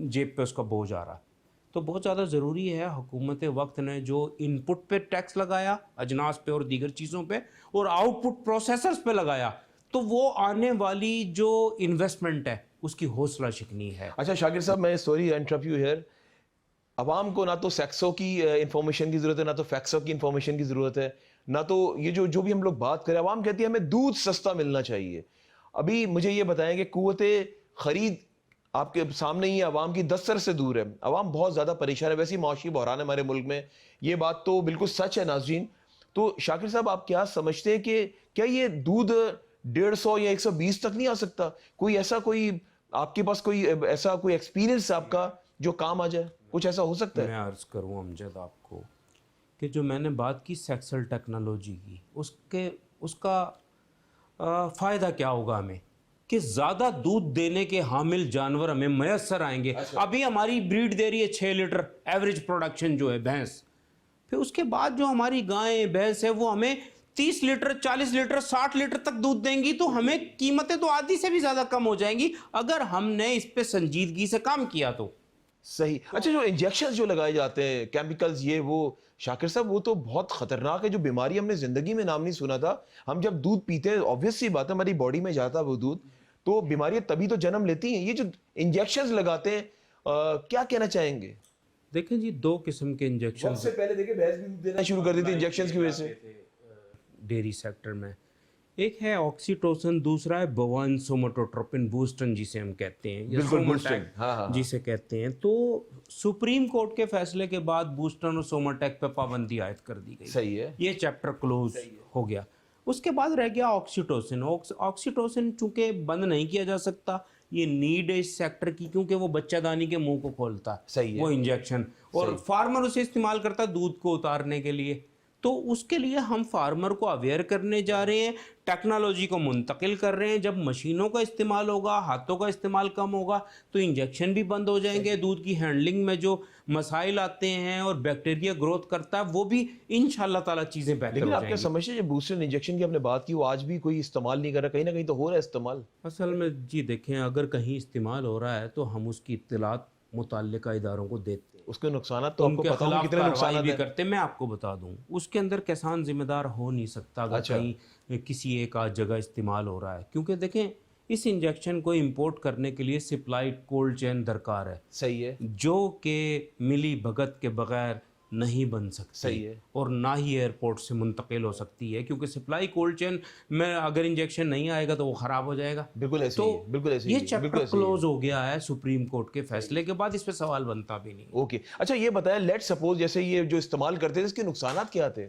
जेब पे उसका बोझ आ रहा है। तो बहुत ज़्यादा ज़रूरी है, हुकूमत वक्त ने जो इनपुट पे टैक्स लगाया अजनास पे और दीगर चीज़ों पे, और आउटपुट प्रोसेसर्स पे लगाया, तो वो आने वाली जो इन्वेस्टमेंट है उसकी हौसला शिकनी है। अच्छा शाकिर साहब, मैं सॉरी इंटरप्ट यू हियर, अवाम को ना तो सेक्सो की इंफॉर्मेशन की ज़रूरत है, ना तो फैक्सो की इंफॉर्मेशन की ज़रूरत है, ना तो ये जो भी हम लोग बात करें, अवाम कहती है हमें दूध सस्ता मिलना चाहिए। अभी मुझे ये बताएं कि कुव्वते ख़रीद आपके सामने ही अवाम की दस्तर से दूर है, अवाम बहुत ज़्यादा परेशान है। वैसे ही माशी बहरान है हमारे मुल्क में, ये बात तो बिल्कुल सच है नाज़रीन। तो शाकिर साहब, आप क्या समझते हैं कि क्या ये दूध 150 या 120 तक नहीं आ सकता? कोई आपके पास कोई ऐसा कोई एक्सपीरियंस आपका जो काम आ जाए, कुछ ऐसा हो सकता है? मैं अर्ज़ करूँ अमजद आपको कि जो मैंने बात की सेक्सुअल टेक्नोलॉजी की, उसका फ़ायदा क्या होगा हमें कि ज़्यादा दूध देने के हामिल जानवर हमें मैसर आएंगे। अभी हमारी ब्रीड दे रही है 6 लीटर एवरेज प्रोडक्शन जो है भैंस, फिर उसके बाद जो हमारी गाय भैंस है वो हमें 30 लीटर 40 लीटर 60 लीटर तक दूध देंगी, तो हमें कीमतें तो आधी से भी ज़्यादा कम हो जाएंगी अगर हमने इस पे संजीदगी से काम किया तो। सही। अच्छा, जो इंजेक्शन जो लगाए जाते हैं, केमिकल्स, ये वो, शाकिर साहब वो तो बहुत खतरनाक है, जो बीमारी हमने जिंदगी में नाम नहीं सुना था। हम जब दूध पीते हैं, ऑब्वियस सी बात है हमारी बॉडी में जाता है वो दूध, तो बीमारियां तभी तो जन्म लेती हैं। ये जो इंजेक्शन लगाते हैं, क्या कहना चाहेंगे? देखें जी, 2 किस्म के इंजेक्शन से पहले देखिए भैंस भी दूध देना शुरू कर दी थी इंजेक्शन की वजह से। डेयरी सेक्टर में एक है ऑक्सीटोसिन, दूसरा है बवाइन सोमेटोट्रोपिन बूस्टन जिसे हम कहते हैं, या बिल्कुल, सोमाटेक बूस्टन, हाँ। जिसे कहते हैं। तो सुप्रीम कोर्ट के फैसले के बाद बूस्टन और सोमाटेक पे पाबंदी आयद कर दी गई। सही है। ये चैप्टर क्लोज हो गया। उसके बाद रह गया ऑक्सीटोसिन। ऑक्सीटोसिन चूंकि बंद नहीं किया जा सकता, ये नीड है इस सेक्टर की, क्योंकि वो बच्चादानी के मुंह को खोलता है। सही है। वो इंजेक्शन, और फार्मर उसे इस्तेमाल करता है दूध को उतारने के लिए। तो उसके लिए हम फार्मर को अवेयर करने जा रहे हैं, टेक्नोलॉजी को मुंतकिल कर रहे हैं। जब मशीनों का इस्तेमाल होगा, हाथों का इस्तेमाल कम होगा, तो इंजेक्शन भी बंद हो जाएंगे। दूध की हैंडलिंग में जो मसाइल आते हैं और बैक्टीरिया ग्रोथ करता है, वो भी इंशाल्लाह ताला चीज़ें बेहतर हो लेकिन आप जाएंगी। क्या समझते हैं, जो बूस्टर इंजेक्शन की आपने बात की, वो आज भी कोई इस्तेमाल नहीं कर रहा? कहीं ना कहीं तो हो रहा है इस्तेमाल। असल में जी देखें, अगर कहीं इस्तेमाल हो रहा है तो हम उसकी इत्तलात मुतल्लिका इदारों को देते हैं, उसके नुकसान तो आपको उनके पता होंगे खिलाफ कितने कार्रवाई नुकसान भी हैं। करते हैं। मैं आपको बता दूं, उसके अंदर किसान जिम्मेदार हो नहीं सकता अगर अच्छा। कहीं किसी एक आध जगह इस्तेमाल हो रहा है, क्योंकि देखें इस इंजेक्शन को इंपोर्ट करने के लिए सप्लाई कोल्ड चेन दरकार है, सही है। जो कि मिली भगत के बगैर नहीं बन सकती। सही है। और ना ही एयरपोर्ट से मुंतकिल हो सकती है, क्योंकि सप्लाई कोल्ड चेन में अगर इंजेक्शन नहीं आएगा तो वो ख़राब हो जाएगा। बिल्कुल ऐसे तो ही है, बिल्कुल ऐसे ही ये है, चैप्टर बिल्कुल ऐसे ही है। क्लोज हो गया है सुप्रीम कोर्ट के फैसले के बाद, इस पे सवाल बनता भी नहीं। ओके, अच्छा ये बताएं, लेट सपोज जैसे ये जो इस्तेमाल करते थे, इसके नुकसानात क्या थे?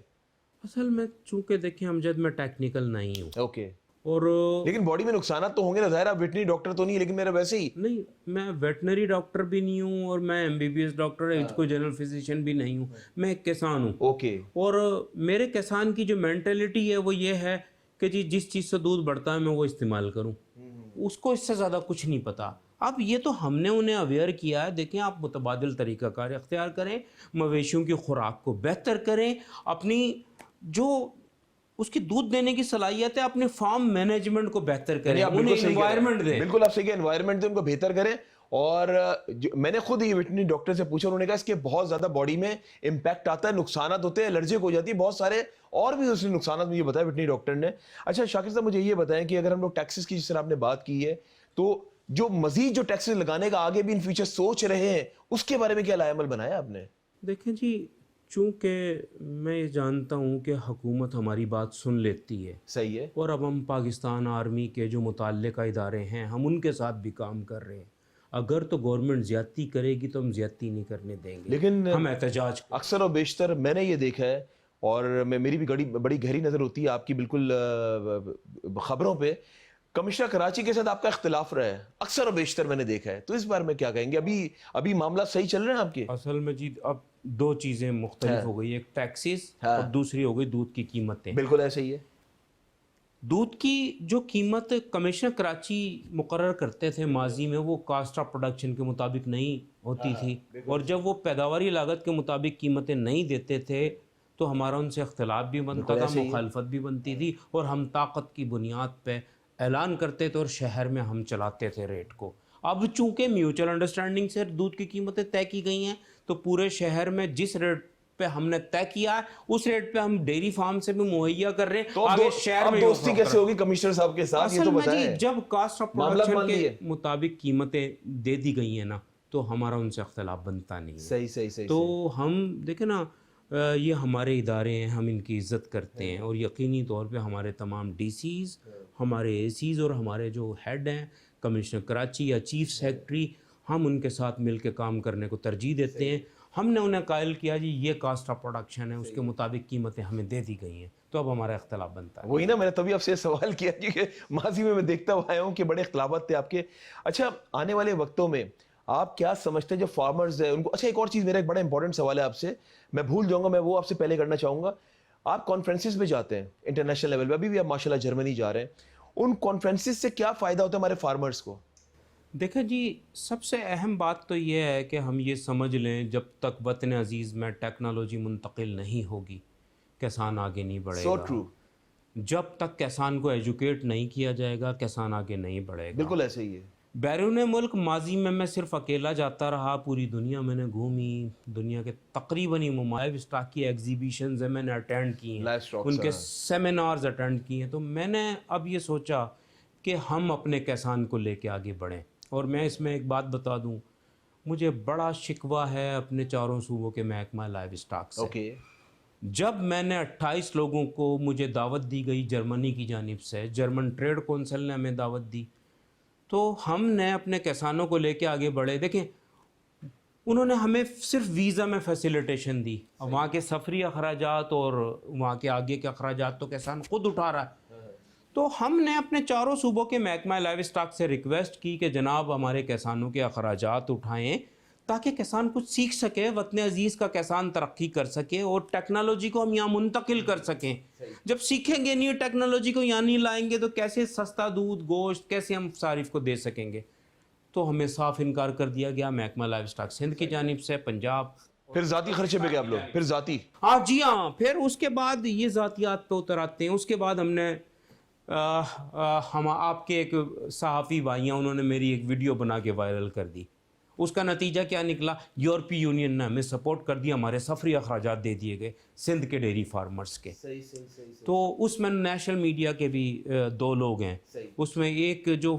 असल में चूंकि देखिए अमजद, मैं टेक्निकल नहीं हूँ, ओके। اور لیکن باڈی میں نقصانات تو ہوں گے نا, ظاہر آپ ویٹنری ڈاکٹر تو نہیں ہے, لیکن میرا ویسے ہی نہیں, میں ویٹنری ڈاکٹر بھی نہیں ہوں اور میں MBBS ڈاکٹر کوئی جنرل فزیشین بھی نہیں ہوں, میں ایک کسان ہوں. اوکے. اور میرے کسان کی جو مینٹلٹی ہے وہ یہ ہے کہ جی جس چیز سے دودھ بڑھتا ہے میں وہ استعمال کروں, اس کو اس سے زیادہ کچھ نہیں پتا. اب یہ تو ہم نے انہیں اویئر کیا ہے, دیکھیں آپ متبادل طریقہ کار اختیار کریں, مویشیوں کی خوراک کو بہتر کریں, اپنی جو اس کی دودھ دینے کی صلاحیت ہے اپنے فارم مینجمنٹ کو بہتر کریں, انہیں انوائرمنٹ دیں. بالکل آپ صحیح کہ انوائرمنٹ دیں, ان کو بہتر کریں. اور میں نے خود یہ ویٹرنری ڈاکٹر سے پوچھا, انہوں نے کہا اس کے بہت زیادہ باڈی میں امپیکٹ آتا ہے, نقصانات ہوتے ہیں, الرجک ہو جاتی ہے, بہت سارے اور بھی اس نے نقصانات مجھے بتایا ویٹرنری ڈاکٹر نے. اچھا شاکر صاحب مجھے یہ بتائیں کہ اگر ہم لوگ ٹیکسز کی جس طرح آپ نے بات کی ہے, تو جو مزید جو ٹیکسز لگانے کا آگے بھی ان فیوچر سوچ رہے ہیں, اس کے بارے میں کیا لائے عمل بنایا آپ نے؟ دیکھیں جی, چونکہ میں یہ جانتا ہوں کہ حکومت ہماری بات سن لیتی ہے, صحیح ہے, اور اب ہم پاکستان آرمی کے جو متعلقہ ادارے ہیں ہم ان کے ساتھ بھی کام کر رہے ہیں. اگر تو گورنمنٹ زیادتی کرے گی تو ہم زیادتی نہیں کرنے دیں گے, لیکن ہم احتجاج اکثر و بیشتر میں نے یہ دیکھا ہے, اور میری بھی بڑی گہری نظر ہوتی ہے آپ کی بالکل خبروں پہ, کمشنر کراچی کے ساتھ آپ کا اختلاف رہا ہے اکثر و بیشتر میں نے دیکھا ہے, تو اس بارے میں کیا کہیں گے؟ ابھی معاملہ صحیح چل رہے ہیں آپ کے؟ اصل میں جی اب دو چیزیں مختلف ہو گئی, ایک ٹیکسز اور دوسری ہو گئی دودھ کی قیمتیں. بالکل ایسے ہی ہے. دودھ کی جو قیمت کمشنر کراچی مقرر کرتے تھے ماضی میں, وہ کاسٹ آف پروڈکشن کے مطابق نہیں ہوتی تھی, اور جب وہ پیداواری لاگت کے مطابق قیمتیں نہیں دیتے تھے تو ہمارا ان سے اختلاف بھی بنتا تھا, مخالفت بھی بنتی تھی, اور ہم طاقت کی بنیاد پہ اعلان کرتے تھے اور شہر میں ہم چلاتے تھے ریٹ کو. اب چونکہ میوچل انڈرسٹینڈنگ سے دودھ کی قیمتیں طے کی گئی ہیں, تو پورے شہر میں جس ریٹ پہ ہم نے طے کیا ہے اس ریٹ پہ ہم ڈیری فارم سے بھی مہیا کر رہے ہیں. تو آگے شہر میں دوستی کیسے ہوگی کمشنر صاحب کے ساتھ, یہ تو اصل میں بتائیں. جی جب کاسٹ آف پروڈکشن کے مطابق قیمتیں دے دی گئی ہیں نا, تو ہمارا ان سے اختلاف بنتا نہیں ہے. صحیح. تو ہم دیکھیں نا, یہ ہمارے ادارے ہیں, ہم ان کی عزت کرتے ہیں, اور یقینی طور پہ ہمارے تمام DCs, ہمارے ACs اور ہمارے جو ہیڈ ہیں کمشنر کراچی یا چیف سیکرٹری, ہم ان کے ساتھ مل کے کام کرنے کو ترجیح دیتے ہیں. ہم نے انہیں قائل کیا جی یہ کاسٹ آف پروڈکشن ہے, اس کے مطابق قیمتیں ہمیں دے دی گئی ہیں, تو اب ہمارا اختلاف بنتا ہے. وہی نا, میں نے تبھی آپ سے سوال کیا کیونکہ ماضی میں دیکھتا ہوا آیا ہوں کہ بڑے اختلافات تھے آپ کے. اچھا آنے والے وقتوں میں آپ کیا سمجھتے ہیں جو فارمرز ہیں ان کو؟ اچھا ایک اور چیز, میرا ایک بڑا امپورٹنٹ سوال ہے آپ سے, میں بھول جاؤں گا, میں وہ آپ سے پہلے کرنا چاہوں گا. آپ کانفرنسز میں جاتے ہیں انٹرنیشنل لیول پہ, ابھی بھی آپ ماشاءاللہ جرمنی جا رہے ہیں, ان کانفرنسز سے کیا فائدہ ہوتا ہے ہمارے فارمرز کو؟ دیکھیں جی, سب سے اہم بات تو یہ ہے کہ ہم یہ سمجھ لیں جب تک وطن عزیز میں ٹیکنالوجی منتقل نہیں ہوگی کسان آگے نہیں بڑھے گا. ٹرو. جب تک کسان کو ایجوکیٹ نہیں کیا جائے گا کسان آگے نہیں بڑھے گا. بالکل ایسے ہی ہے. بیرون ملک ماضی میں صرف اکیلا جاتا رہا, پوری دنیا میں نے گھومی, دنیا کے تقریباً لائیو اسٹاک کی ایگزیبیشنز ہیں میں نے اٹینڈ کی ہیں, ان کے سیمینارز اٹینڈ کیے ہیں. تو میں نے اب یہ سوچا کہ ہم اپنے کسان کو لے کے آگے بڑھیں. اور میں اس میں ایک بات بتا دوں, مجھے بڑا شکوہ ہے اپنے چاروں صوبوں کے محکمہ لائیو اسٹاک سے. جب میں نے 28 لوگوں کو مجھے دعوت دی گئی جرمنی کی جانب سے, جرمن ٹریڈ کونسل نے ہمیں دعوت دی, تو ہم نے اپنے کسانوں کو لے کے آگے بڑھے. دیکھیں انہوں نے ہمیں صرف ویزا میں فیسیلیٹیشن دی, وہاں کے سفری اخراجات اور وہاں کے آگے کے اخراجات تو کسان خود اٹھا رہا ہے. تو ہم نے اپنے چاروں صوبوں کے محکمہ لائیو اسٹاک سے ریکویسٹ کی کہ جناب ہمارے کسانوں کے اخراجات اٹھائیں تاکہ کسان کچھ سیکھ سکے, وطن عزیز کا کسان ترقی کر سکے, اور ٹیکنالوجی کو ہم یہاں منتقل کر سکیں. جب سیکھیں گے نہیں, ٹیکنالوجی کو یہاں نہیں لائیں گے, تو کیسے سستا دودھ گوشت کیسے ہم صارف کو دے سکیں گے؟ تو ہمیں صاف انکار کر دیا گیا محکمہ لائیو اسٹاک سندھ کی جانب سے, پنجاب. پھر ذاتی خرچے پہ گئے آپ لوگ؟ پھر ذاتی جی ہاں, پھر اس کے بعد یہ ذاتیات پہ اتر آتے ہیں. اس کے بعد ہم نے ہم آپ کے ایک صحافی بھائی ہیں, انہوں نے میری ایک ویڈیو بنا کے وائرل کر دی. اس کا نتیجہ کیا نکلا؟ یورپی یونین نے ہمیں سپورٹ کر دیا, ہمارے سفری اخراجات دے دیے گئے سندھ کے ڈیری فارمرز کے. تو اس میں نیشنل میڈیا کے بھی 2 لوگ ہیں, اس میں ایک جو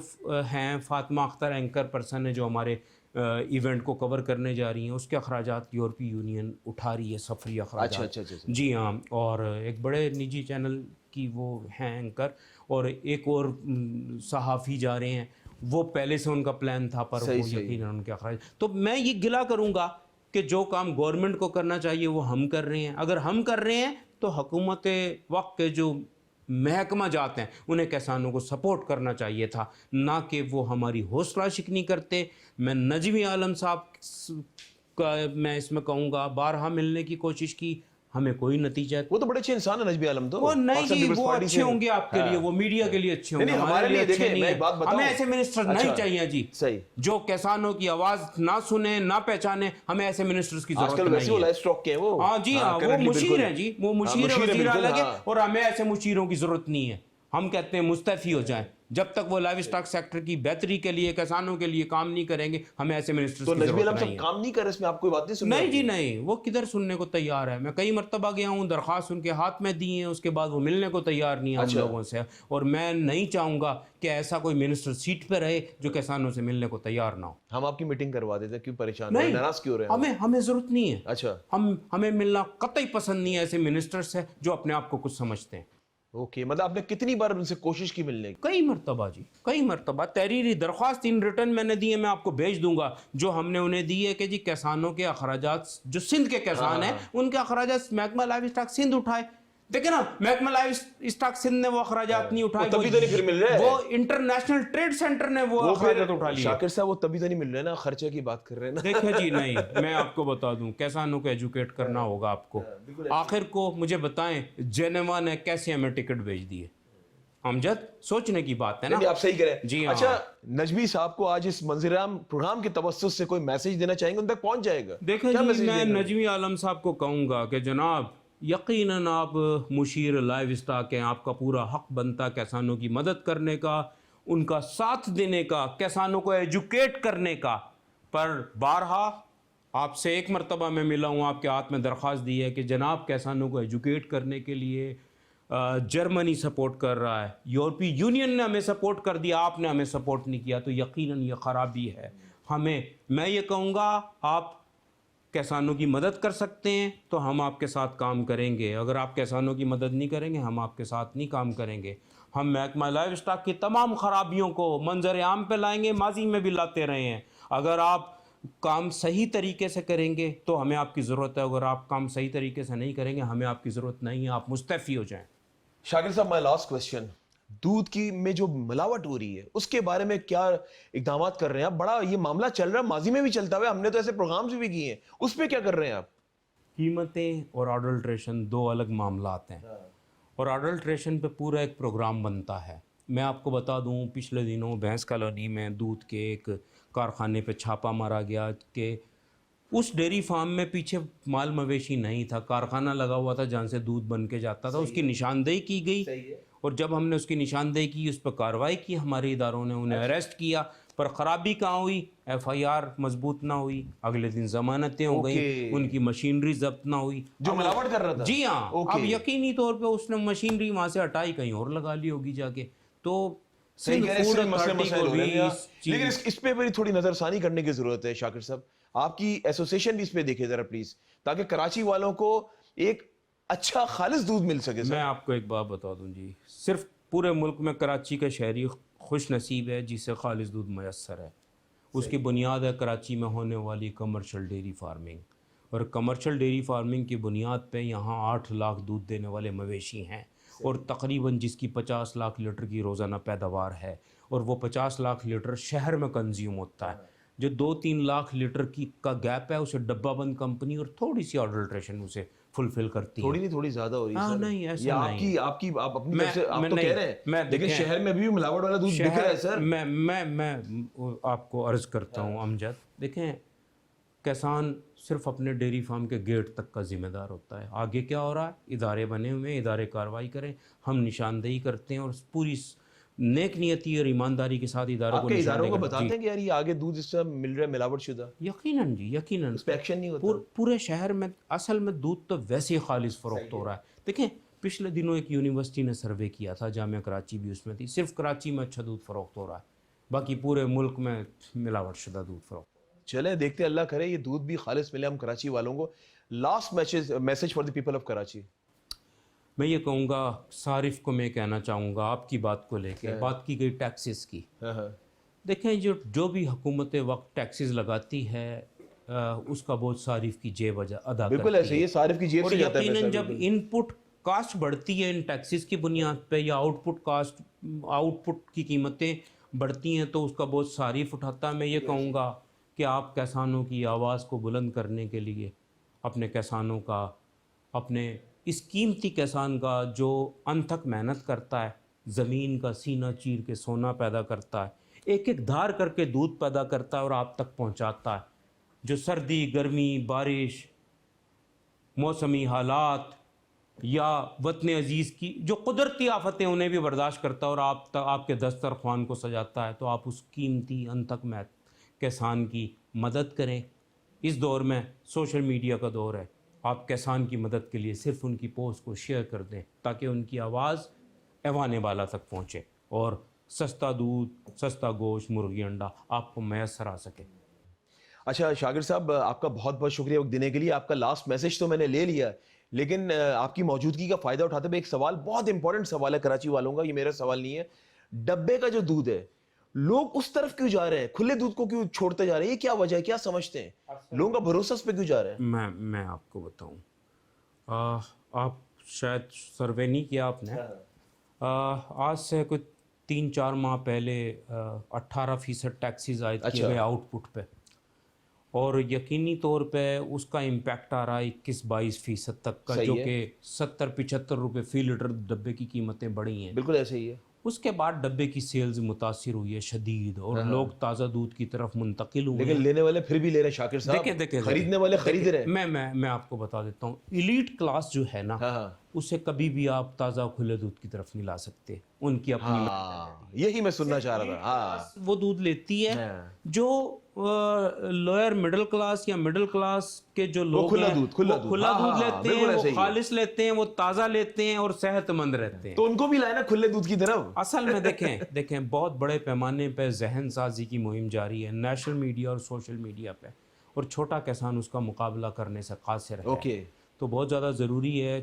ہیں فاطمہ اختر اینکر پرسن ہے جو ہمارے ایونٹ کو کور کرنے جا رہی ہیں, اس کے اخراجات یورپی یونین اٹھا رہی ہے, سفری اخراجات. جی ہاں, اور ایک بڑے نجی چینل کی وہ ہیں اینکر, اور ایک اور صحافی جا رہے ہیں, وہ پہلے سے ان کا پلان تھا پر وہ یقیناً ان کے اخراج. تو میں یہ گلہ کروں گا کہ جو کام گورنمنٹ کو کرنا چاہیے وہ ہم کر رہے ہیں. اگر ہم کر رہے ہیں تو حکومت وقت کے جو महकमा जाते हैं, उन्हें किसानों को सपोर्ट करना चाहिए था, ना कि वो हमारी हौसला शिकनी करते। मैं नजमी आलम साहब का मैं इसमें कहूँगा, बारहा मिलने की कोशिश की, हमें कोई नतीजा। वो तो बड़े अच्छे इंसान है नजमी आलम तो। वो नहीं पाकिस्तान जी, पीपल्स वो पार्टी अच्छे से- होंगे आपके लिए, वो मीडिया के लिए अच्छे होंगे, नहीं, हमारे लिए अच्छे देखिए, नहीं मैं है। एक बात बताऊं। हमें ऐसे मिनिस्टर नहीं अच्छा, चाहिए जी, सही। जो किसानों की आवाज ना सुने ना पहचाने। हमें ऐसे मिनिस्टर्स की जरूरत आजकल वैसे नहीं वो है। लाइफ स्टॉक के हैं वो। हाँ जी, हाँ, वो currently मुशीर बिल्कुल। है जी, वो मुशीर है, मुशीर है, वजीर बिल्कुल, अलग है, हाँ। और हमें ऐसे मुशीरों की जरूरत नहीं है। हम कहते हैं मुस्तफी हो जाएं, जब तक वो लाइव स्टॉक सेक्टर की बेहतरी के लिए, किसानों के लिए काम नहीं करेंगे, हमें ऐसे मिनिस्टर्स तो की नजमी जरूरत आलम नहीं सब है। काम नहीं कर रहे, इसमें आपको कोई बात नहीं सुननी नहीं आती? जी नहीं, वो किधर सुनने को तैयार है। मैं कई मरतबा गया हूँ, दरख्वास्त उनके हाथ में दी है, उसके बाद वो मिलने को तैयार नहीं है हम अच्छा। लोगों से। और मैं नहीं चाहूँगा कि ऐसा कोई मिनिस्टर सीट पे रहे जो किसानों से मिलने को तैयार ना हो। हम आपकी मीटिंग करवा देते, क्यों परेशान हो रहे नहीं, हैं? नाराज क्यों हो रहे हैं? हमें जरूरत नहीं है। अच्छा, हमें मिलना कतई पसंद नहीं है ऐसे मिनिस्टर्स है जो अपने आप को कुछ समझते हैं। ओके, मतलब आपने कितनी बार उनसे कोशिश की मिलने की? कई मरतबा जी, कई मरतबा तहरीरी दरख्वास्त इन रिटर्न मैंने दी है, मैं आपको भेज दूंगा, जो हमने उन्हें दी है कि जी किसानों के अखराजात, जो सिंध के किसान हैं उनके अखराजात महकमा लाइव स्टॉक सिंध उठाए। देखिए ना, महकमा लाइव स्टॉक सिंध ने वो अखराजात नहीं उठाए, वो तभी तो नहीं फिर मिल रहे हैं। वो इंटरनेशनल ट्रेड सेंटर ने वो वो फिर अखराजात उठा लिए। शाकिर साहब वो तभी तो नहीं मिल रहे ना, खर्चे की बात कर रहे हैं ना। देखिए जी नहीं, मैं आपको बता दूं, किसानों को एजुकेट करना होगा आपको। आखिर को मुझे बताएं, जेनेवा ने कैसे हमें टिकट भेज दी है? अमजद, सोचने की बात है ना। नहीं, आप सही कह रहे हैं। जी हाँ। अच्छा, नजमी साहब को आज इस मंजर-ए-आम प्रोग्राम के तवस्सुस से कोई मैसेज देना चाहेंगे, उन तक पहुंच जाएगा? देखें क्या जी, मैसेज मैं देंगे? नजमी आलम साहब को कहूँगा कि जनाब, यकीनन आप मुशीर लाइव स्टॉक हैं, आपका पूरा हक बनता है किसानों की मदद करने का, उनका साथ देने का, किसानों को एजुकेट करने का। पर बारहा आपसे एक मरतबा मैं मिला हूँ, आपके हाथ में दरख्वास्त दी है कि जनाब किसानों को एजुकेट करने के लिए जर्मनी सपोर्ट कर रहा है, यूरोपीय यूनियन ने हमें सपोर्ट कर दिया, आपने हमें सपोर्ट नहीं किया, तो यकीनन ये ख़राबी है। मैं ये कहूँगा, आप किसानों की मदद कर सकते हैं तो हम आपके साथ काम करेंगे, अगर आप किसानों की मदद नहीं करेंगे हम आपके साथ नहीं काम करेंगे। हम महकमा लाइव स्टॉक की तमाम खराबियों को मंजर आम पे लाएंगे, माजी में भी लाते रहे हैं। अगर आप काम सही तरीके से करेंगे तो हमें आपकी ज़रूरत है, अगर आप काम सही तरीके से नहीं करेंगे हमें आपकी ज़रूरत नहीं है, आप मुस्तफ़ी हो जाएं। शाकिर साहब, माय लास्ट क्वेश्चन, दूध की में जो मिलावट हो रही है उसके बारे में क्या इकदाम कर रहे हैं आप? बड़ा ये मामला चल रहा है, माजी में भी चलता हुआ, हमने तो ऐसे प्रोग्राम्स भी किए हैं, उस पे क्या कर रहे हैं आप? कीमतें और अडल्ट्रेशन दो अलग मामलात हैं, और अडल्ट्रेशन पे पूरा एक प्रोग्राम बनता है। मैं आपको बता दूं, पिछले दिनों भैंस कॉलोनी में दूध के एक कारखाने पे छापा मारा गया कि उस डेयरी फार्म में पीछे माल मवेशी नहीं था, कारखाना लगा हुआ था जहाँ से दूध बन के जाता था, उसकी निशानदेही की गई, और जब हमने उसकी निशानदेही की, उस पर कार्रवाई की हमारे इदारों ने, उन्हें अरेस्ट किया, पर ख़राबी कहाँ हुई? FIR मजबूत ना हुई, अगले दिन ज़मानतें हो गई, उनकी मशीनरी जब्त ना हुई, जो मिलावट कर रहा था? जी हाँ। अब यकीनी तौर पे उसने मशीनरी वहाँ से हटाई, कहीं और लगा ली होगी जाके। तो सही कह रहे हैं, फूड इससे मसले अथॉरिटी मसाइल को हो भी रहे हैं। इस चीज़- लेकिन इस पे भी थोड़ी नजरसानी करने की जरूरत है शाकिर साहब, आपकी एसोसिएशन भी इस पे देखे जरा प्लीज, ताकि कराची वालों को एक अच्छा खालिस दूध मिल सके। मैं आपको एक बात बता दूं जी, सिर्फ पूरे मुल्क में कराची का शहरी खुश नसीब है जिसे खालिस दूध मैसर है। उसकी बुनियाद है कराची में होने वाली कमर्शियल डेयरी फार्मिंग, और कमर्शियल डेयरी फार्मिंग की बुनियाद पे यहाँ 8 लाख दूध देने वाले मवेशी हैं, और तकरीबन जिसकी 50 लाख लीटर की रोज़ाना पैदावार है, और वो 50 लाख लीटर शहर में कंज्यूम होता है। जो 2-3 लाख लीटर की का गैप है, उसे डब्बाबंद कंपनी और थोड़ी सी अडल्ट्रेशन उसे फुलफिल करती है। थोड़ी नहीं, थोड़ी ज्यादा हो रही है हाँ, सर। नहीं, ऐसा ये नहीं। आप अपनी मैं- तरफ से आप मैं तो नहीं, कह रहे हैं, मैं लेकिन देखें- शहर में भी मिलावट वाला दूध बिक रहा है सर। मैं आपको अर्ज करता हूँ अमजद, देखें, किसान सिर्फ अपने डेयरी फार्म के गेट तक का जिम्मेदार होता है, आगे क्या हो रहा है, इदारे बने हुए हैं, इदारे कार्रवाई करें, हम निशानदेही करते हैं, और पूरी नेक नियति और ईमानदारी के साथ इदारों को आपके इदारों को निशानदेही बताते करते हैं कि यार ये आगे दूध इस तरह मिल रहा है मिलावट शुदा, हैं। यकीनन जी, यकीनन उस पर एक्शन नहीं होता। पूरे शहर में असल में दूध तो वैसे ही खालिस फरोख्त हो रहा है। देखें, पिछले दिनों एक यूनिवर्सिटी ने सर्वे किया था, जामिया कराची भी उसमें थी, सिर्फ कराची में अच्छा दूध फरोख्त हो रहा है, बाकी पूरे मुल्क में मिलावट शुदा दूध फरोख्त। चले देखते, अल्लाह करे ये दूध भी खालिस मिले हम कराची वालों को। Last message for the people of Karachi. मैं ये कहूँगा, सारिफ को मैं कहना चाहूँगा आपकी बात को लेके, बात की गई टैक्सेस की। देखें, जो भी हुकूमत वक्त टैक्सेस लगाती है उसका बोझ सारिफ की जेब अदा बिल्कुल करती ऐसे ही है, सारिफ की जेब और से जाता है यकीनन पैसा, जब बिल्कुल। इनपुट کاسٹ بڑھتی ہے ان ٹیکسز کی بنیاد پہ یا آؤٹ پٹ کی قیمتیں بڑھتی ہیں تو اس کا بہت صارف اٹھاتا ہے. میں یہ کہوں گا کہ آپ کسانوں کی آواز کو بلند کرنے کے لیے اپنے کسانوں کا، اپنے اس قیمتی کسان کا جو انتھک محنت کرتا ہے، زمین کا سینہ چیر کے سونا پیدا کرتا ہے، ایک ایک دھار کر کے دودھ پیدا کرتا ہے اور آپ تک پہنچاتا ہے، جو سردی، گرمی، بارش، موسمی حالات یا وطن عزیز کی جو قدرتی آفتیں انہیں بھی برداشت کرتا ہے اور آپ کے دسترخوان کو سجاتا ہے، تو آپ اس قیمتی انتھک کسان کی مدد کریں. اس دور میں سوشل میڈیا کا دور ہے، آپ کسان کی مدد کے لیے صرف ان کی پوسٹ کو شیئر کر دیں تاکہ ان کی آواز ایوان بالا تک پہنچے اور سستا دودھ، سستا گوشت، مرغی انڈا آپ کو میسر آ سکے. اچھا شاگرد صاحب، آپ کا بہت بہت شکریہ وقت دینے کے لیے. آپ کا لاسٹ میسج تو میں نے لے لیا، لیکن آپ کی موجودگی کا فائدہ اٹھاتے ہوئے ایک سوال، بہت امپورٹنٹ سوال ہے کراچی والوں کا، یہ میرا سوال نہیں ہے. ڈبے کا جو دودھ ہے لوگ اس طرف کیوں جا رہے ہیں؟ کھلے دودھ کو کیوں چھوڑتے جا رہے ہیں؟ یہ کیا وجہ ہے؟ کیا سمجھتے ہیں لوگوں کا بھروسہ اس پہ کیوں جا رہا ہے؟ میں آپ کو بتاؤں، آپ شاید سروے نہیں کیا آپ نے، آج سے کوئی 3-4 ماہ پہلے 18% ٹیکسیز عائد کیے گئے آؤٹ پٹ پہ، اور یقینی طور پہ اس کا امپیکٹ آ رہا ہے 21-22% تک کا، جو کہ 70-75 روپے فی لیٹر ڈبے کی قیمتیں بڑھی ہیں. بالکل ایسے ہی ہے. اس کے بعد ڈبے کی سیلز متاثر ہوئی ہے شدید اور لوگ تازہ دودھ کی طرف منتقل ہوئے ہیں. لیکن لینے والے پھر بھی لے رہے ہیں شاکر صاحب، دیکھیں خریدنے والے خرید رہے ہیں. میں آپ کو بتا دیتا ہوں، ایلیٹ کلاس جو ہے نا، اسے کبھی بھی آپ تازہ کھلے دودھ کی طرف نہیں لا سکتے. ان کی اپنی یہی میں سننا چاہ رہا تھا. وہ دودھ لیتی ہے جو لوئر مڈل کلاس یا مڈل کلاس کے جو لوگ ہیں کھلا دودھ لیتے ہیں، وہ خالص لیتے ہیں، وہ تازہ لیتے ہیں اور صحت مند رہتے ہیں. تو ان کو بھی لائے نا کھلے دودھ کی طرف. اصل میں دیکھیں بہت بڑے پیمانے پہ ذہن سازی کی مہم جاری ہے نیشنل میڈیا اور سوشل میڈیا پہ، اور چھوٹا کسان اس کا مقابلہ کرنے سے قاصر ہے. تو بہت زیادہ ضروری ہے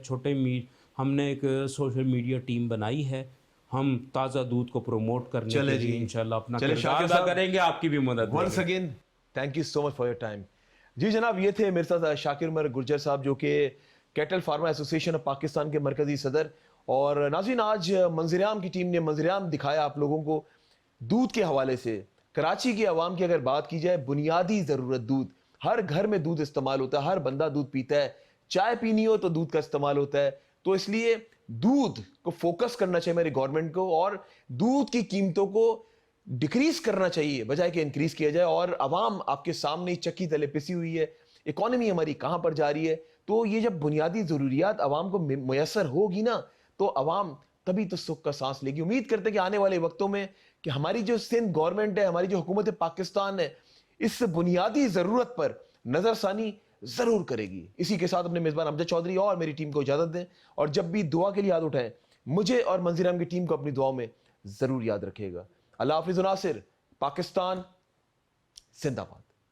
ہم نے ایک سوشل میڈیا ٹیم بنائی ہے، ہم تازہ دودھ کو پروموٹ کرنے کے لیے انشاءاللہ اپنا کردار ادا کریں گے، آپ کی بھی مدد. Once again thank you so much for your time. جی جناب، یہ تھے میرے ساتھ شاکر عمر گرجر صاحب، جو کہ کیٹل فارما ایسوسی ایشن آف پاکستان کے مرکزی صدر. اور ناظرین، آج منظر-ے-عام کی ٹیم نے منظر-ے-عام دکھایا آپ لوگوں کو دودھ کے حوالے سے. کراچی کی عوام کی اگر بات کی جائے، بنیادی ضرورت دودھ، ہر گھر میں دودھ استعمال ہوتا ہے، ہر بندہ دودھ پیتا ہے، چائے پینی ہو تو دودھ کا استعمال ہوتا ہے. تو اس لیے دودھ کو فوکس کرنا چاہیے میری گورنمنٹ کو، اور دودھ کی قیمتوں کو ڈیکریز کرنا چاہیے بجائے کہ انکریز کیا جائے. اور عوام آپ کے سامنے چکی تلے پسی ہوئی ہے، اکانومی ہماری کہاں پر جا رہی ہے. تو یہ جب بنیادی ضروریات عوام کو میسر ہوگی نا، تو عوام تبھی تو سکھ کا سانس لے گی. امید کرتے کہ آنے والے وقتوں میں کہ ہماری جو سندھ گورنمنٹ ہے، ہماری جو حکومت پاکستان ہے، اس بنیادی ضرورت پر نظر ثانی ضرور کرے گی. اسی کے ساتھ اپنے میزبان امجد چودھری اور میری ٹیم کو اجازت دیں، اور جب بھی دعا کے لیے یاد اٹھائیں، مجھے اور منظر-ے-عام کی ٹیم کو اپنی دعاؤں میں ضرور یاد رکھے گا. اللہ حافظ. ناصر، پاکستان زندہ باد.